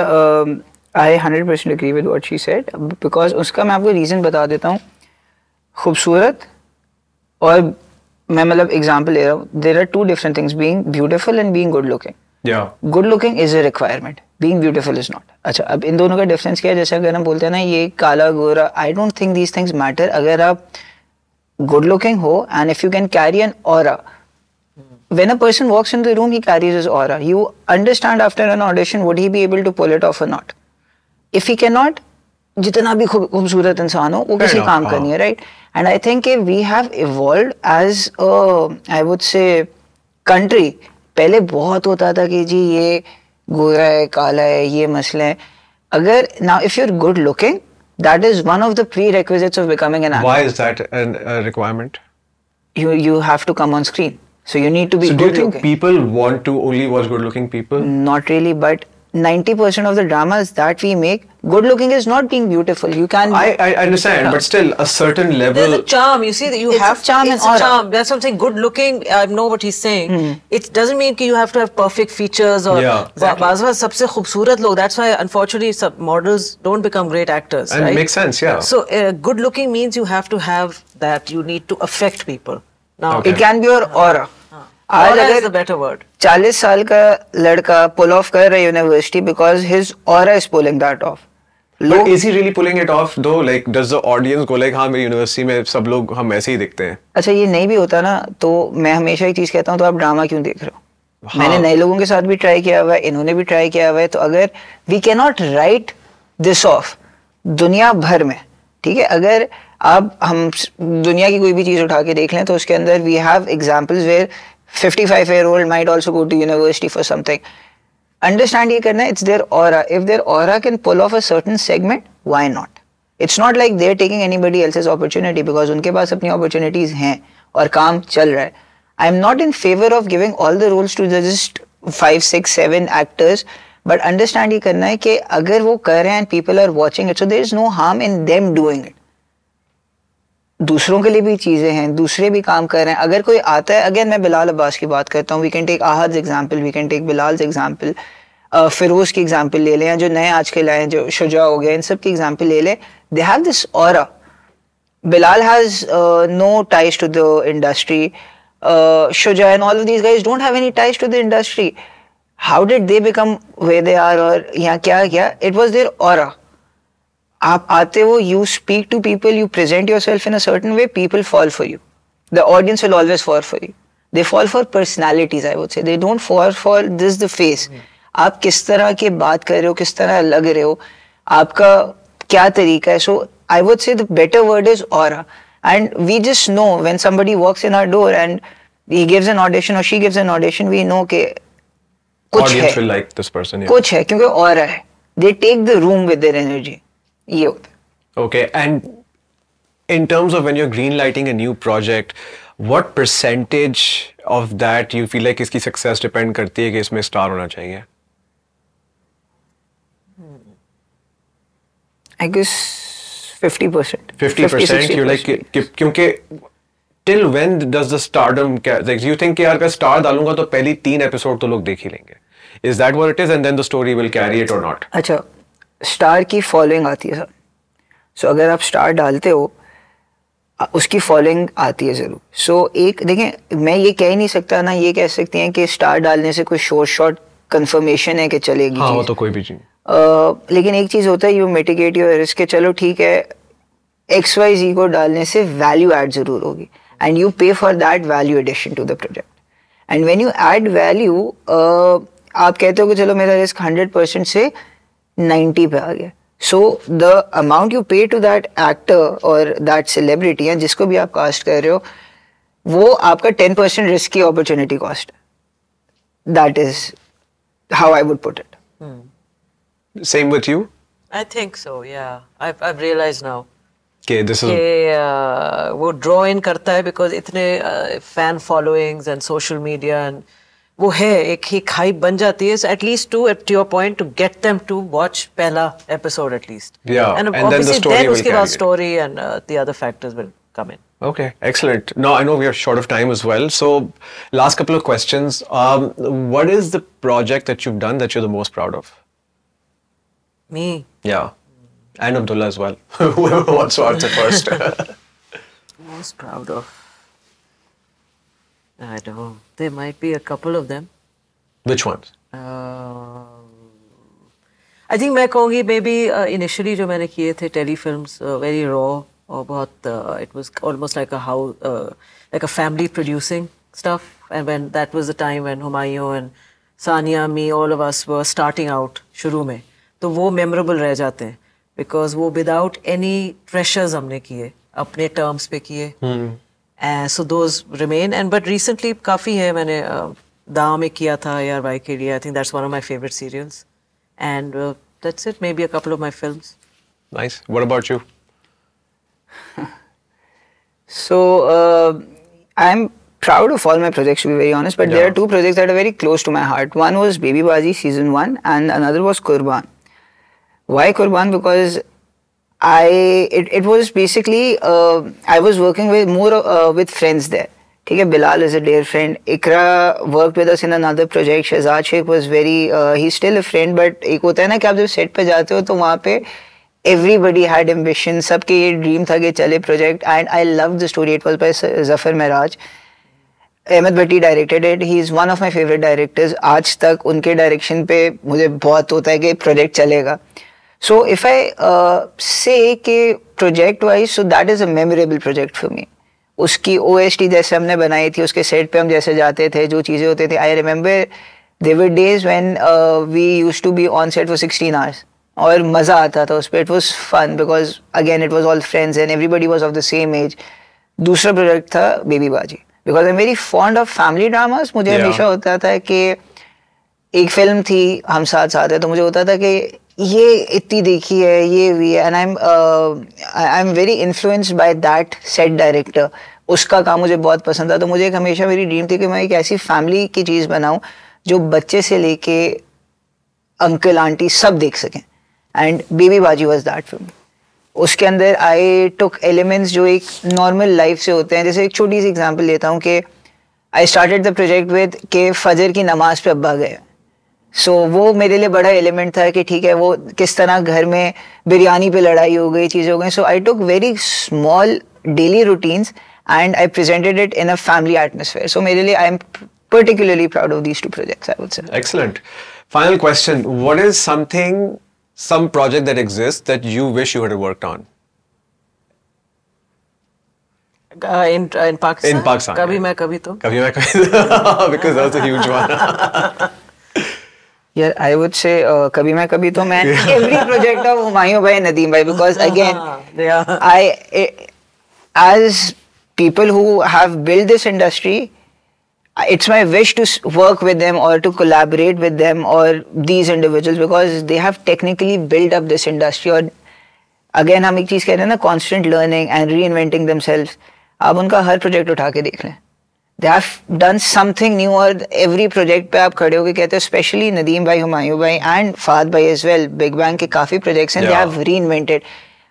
I 100% agree with what she said, because उसका मैं आपको reason बता देता हूँ. खूबसूरत और मैं मतलब एग्जांपल ले रहा हूँ. There are two different things, being beautiful and being good looking. Yeah. Good looking is a requirement. Being beautiful is not. अच्छा, अब इन दोनों का डिफरेंस क्या है? जैसे अगर हम बोलते हैं ना ये काला गोरा, I don't think these things matter. अगर आप good looking हो and if you can carry an aura, when a person walks in the room, he carries his aura. You understand after an audition, would he be able to pull it off or not? If he cannot, जितना भी खूबसूरत इंसान हो वो किसी काम का नहीं है, right? And I think we have evolved as a, I would say, country. पहले बहुत होता था कि जी ये गोरा है, काला है, ये मसले हैं. अगर now if you're good looking, that is one of the prerequisites of becoming an actor. Why is that a requirement? You have to come on screen, so you need to be. So do you think people want to only watch good-looking people? Not really, but 90% of the dramas that we make, good looking is not being beautiful. You can. I understand, but still a certain level. There's a charm. You see that you have charm and aura. Charm. That's something good looking. I know what he's saying. It doesn't mean that you have to have perfect features or. Yeah. Exactly. सबसे खूबसूरत लोग. That's why unfortunately some models don't become great actors. And right? Makes sense, yeah. So good looking means you have to have that. You need to affect people. Now it can be your aura. Aura is the better word. 40 साल का लड़का pull off कर रहा है university because his aura is pulling that off. But is he really pulling it off though? Like, does the audience go like, हाँ मेरी university में सब लोग हम ऐसे ही दिखते हैं? अच्छा, ये नहीं भी होता ना, तो मैं हमेशा एक चीज कहता हूँ, तो आप ड्रामा क्यों देख रहे हो? मैंने नए लोगों के साथ भी ट्राई किया हुआ है, इन्होंने भी ट्राई किया हुआ है, तो अगर we cannot write this off दुनिया भर में, ठीक है, अगर आप हम दुनिया की कोई भी चीज उठा के देख लें तो उसके अंदर we have examples where 55-year-old might also go to university for something. Understand ये करना है, it's their aura. If their aura can pull off a certain segment, why not? It's not like they're taking anybody else's opportunity, because उनके पास अपनी opportunities हैं और काम चल रहा है. I'm not in favor of giving all the roles to just 5, 6, 7 actors, but understand ये करना है कि अगर वो कर रहे हैं and people are watching it, so there is no harm in them doing it. दूसरों के लिए भी चीज़ें हैं, दूसरे भी काम कर रहे हैं. अगर कोई आता है, अगेन मैं बिलाल अब्बास की बात करता हूँ, we can take Ahad example, we can take Bilal example, Firoz की एग्जाम्पल ले लें, या जो नए आजकल आए हैं जो शुजा हो गए, इन सब की एग्जाम्पल ले लें. They have this aura. Bilal has no ties to the industry, Shuja and all of these guys don't have any ties to the industry. How did they become way they are, और यहाँ क्या किया? It was their aura. आप आते हो, you speak to people, you present yourself in a certain way, people fall for you. The audience will always fall for you. They fall for personalities, I would say. They don't fall for this the face. आप किस तरह के बात कर रहे हो, किस तरह लग रहे हो, आपका क्या तरीका है. So I would say the better word is aura. And we just know when somebody walks in our door and he gives an audition or she gives an audition, we know कि कुछ है. Audience will like this person. Yeah. कुछ है, क्योंकि aura है. They take the room with their energy. ये होता है. Okay, and in terms of when you're green lighting a new project, what percentage of that you feel like इसकी success depend करती है कि इसमें star होना चाहिए? I guess 50%. 50%. You're like क्योंकि till when does the stardom like you think कि यार का star डालूंगा तो पहली 3 episode तो लोग देख ही लेंगे? Is that what it is, and then the story will carry it or not? अच्छा, स्टार की फॉलोइंग आती है सर. सो अगर आप स्टार डालते हो उसकी फॉलोइंग आती है ज़रूर. सो एक देखें, मैं ये कह ही नहीं सकता ना, ये कह सकती हैं कि स्टार डालने से कोई शॉर्ट कंफर्मेशन है कि चलेगी. हाँ, वो तो कोई भी चीज़. लेकिन एक चीज़ होता है, यू मिटिगेट योर रिस्क के चलो ठीक है, XYZ को डालने से वैल्यू ऐड ज़रूर होगी, and you pay for that value addition to the project. And when you add value, आप कहते हो कि चलो मेरा रिस्क 100% से 90 पे आ गया, सो द अमाउंट यू पे टू दैट एक्टर और दैट सेलिब्रिटी है जिसको भी आप कास्ट कर रहे हो, वो आपका 10% रिस्क की अपॉर्चुनिटी कॉस्ट है. That is how I would put it. Same with you? I think so, yeah. I've realized now. Okay, this is... वो draw in करता है because इतने fan followings and social media and वो है एक hype बन जाती है, so at least to your point, to get them to watch पहला episode at least. Yeah, and then the story then will उसके बाद carry it. story and the other factors will come in. Okay, excellent. Now, I know we are short of time as well. So, last couple of questions. What is the project that you've done that you're the most proud of? Me? Yeah. And Abdullah as well. Whoever wants to answer first. Most proud of? I don't know. There might be a couple of them. Which ones? I think मैं कहूँगी maybe initially जो मैंने किए थे telefilms, very raw और बहुत it was almost like like a family producing stuff, and when that was the time when Humayun and Sania, me, all of us were starting out शुरू में, तो वो memorable रह जाते हैं because वो without any pressures हमने किए, अपने terms पे किए. So those remain, and but recently काफी है, मैंने दाव में किया था ARY के लिए. I think that's one of my favorite serials, and that's it. Maybe a couple of my films. Nice. What about you? So I'm proud of all my projects, to be very honest, but there are two projects that are very close to my heart. One was Baby Baji season 1 and another was Qurban. Why Qurban? Because it was basically I was working with more with friends there. Okay, Bilal is a dear friend. Ikra worked with us in another project. Shahzad Sheikh was very he's still a friend, but एक होता है ना कि आप जब set पे जाते हो तो वहाँ पे everybody had ambition, सबके ये ड्रीम था कि चले project, and I loved the story. It was by Zafar Miraj. Ahmed Bhatti directed it. He is one of my favorite directors. आज तक उनके डायरेक्शन पे मुझे बहुत होता है कि प्रोजेक्ट चलेगा. So if I say कि project wise, so that is a memorable project for me. उसकी OST जैसे हमने बनाई थी, उसके सेट पे हम जैसे जाते थे, जो चीज़ें होते थे. I remember there were days when we used to be on set for 16 hours. और मज़ा आता था उस पर. It was fun because again it was all friends and everybody was of the same age. दूसरा प्रोजेक्ट था baby बाजी, because I'm very fond of family dramas. मुझे हमेशा होता था कि एक फिल्म थी हम साथ साथ है, तो मुझे होता था कि ये इतनी देखी है, ये भी है, and I'm very influenced by that set director. उसका काम मुझे बहुत पसंद था, तो मुझे एक हमेशा मेरी ड्रीम थी कि मैं एक ऐसी फैमिली की चीज़ बनाऊं जो बच्चे से लेके अंकल आंटी सब देख सकें. एंड बेबी बाजी वॉज दैट फिल्म. उसके अंदर आई टुक एलिमेंट्स जो एक नॉर्मल लाइफ से होते हैं. जैसे एक छोटी सी एग्जांपल लेता हूँ कि I started the project with के फजर की नमाज पे अब्बा गए. सो वो मेरे लिए बड़ा एलिमेंट था कि ठीक है, वो किस तरह घर में बिरयानी पे लड़ाई हो गई, चीज़ें हो गई. So I took very small daily routines and I presented it in a family atmosphere. So मेरे लिए I am particularly proud of these two projects, I would say. Excellent. Final question. What is some project that exists that you wish you had worked on? In Pakistan? In Pakistan. Kabhi Main Kabhi Tum. Kabhi Main Kabhi because that was a huge one. Yeah, I would say Kabhi Main Kabhi Tum and every project of Humayun Bhai, Nadeem Bhai, because again, as people who have built this industry, it's my wish to work with them or to collaborate with them or these individuals because they have technically built up this industry. और again हम एक चीज़ कह रहे हैं ना, constant learning and reinventing themselves. आप उनका हर project उठा के देख लें. They have done something new और every project पे आप खड़े होके कहते हो, especially Nadeem भाई, हुमायूं भाई and Fahad भाई as well. Big Bang के काफ़ी projects हैं, they have reinvented.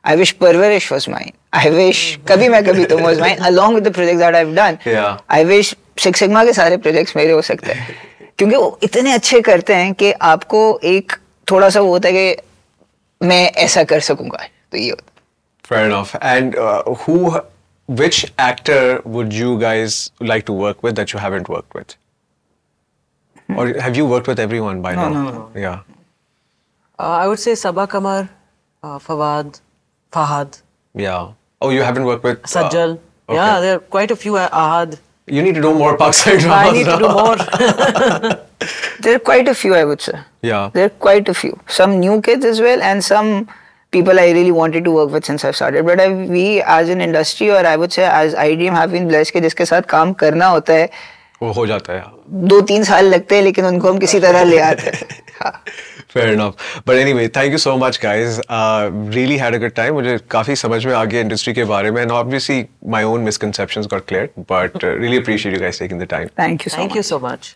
I wish Parvarish was mine. I wish Kabhi Main Kabhi Tum was mine, along with the projects that I've done. Yeah. I wish Six Sigma के सारे projects मेरे हो सकते हैं, क्योंकि वो इतने अच्छे करते हैं कि आपको एक थोड़ा सा वो होता है कि मैं ऐसा कर सकूंगा, तो ये होता है. Fair enough. And which actor would you guys like to work with that you haven't worked with? Or have you worked with everyone by now? No. Yeah. I would say Sabaa Qamar, Fahad. Yeah. Oh, you haven't worked with Sajjal. Okay. Yeah, there are quite a few. Ahad. You need to do more Parkside dramas. I need to do more. There are quite a few, I would say. Yeah. There are quite a few. Some new kids as well, and some people I really wanted to work with since I've started. But we as an industry, or I would say as IDM, have been blessed कि जिसके साथ काम करना होता है वो हो जाता है. 2-3 साल लगते हैं, लेकिन उनको हम किसी तरह ले आते हैं. हाँ. Fair enough. But anyway, thank you so much, guys. Really had a good time. मुझे काफी समझ में आ गया इंडस्ट्री के बारे में, and obviously my own misconceptions got cleared. But really appreciate you guys taking the time. Thank you so much. Thank you so much.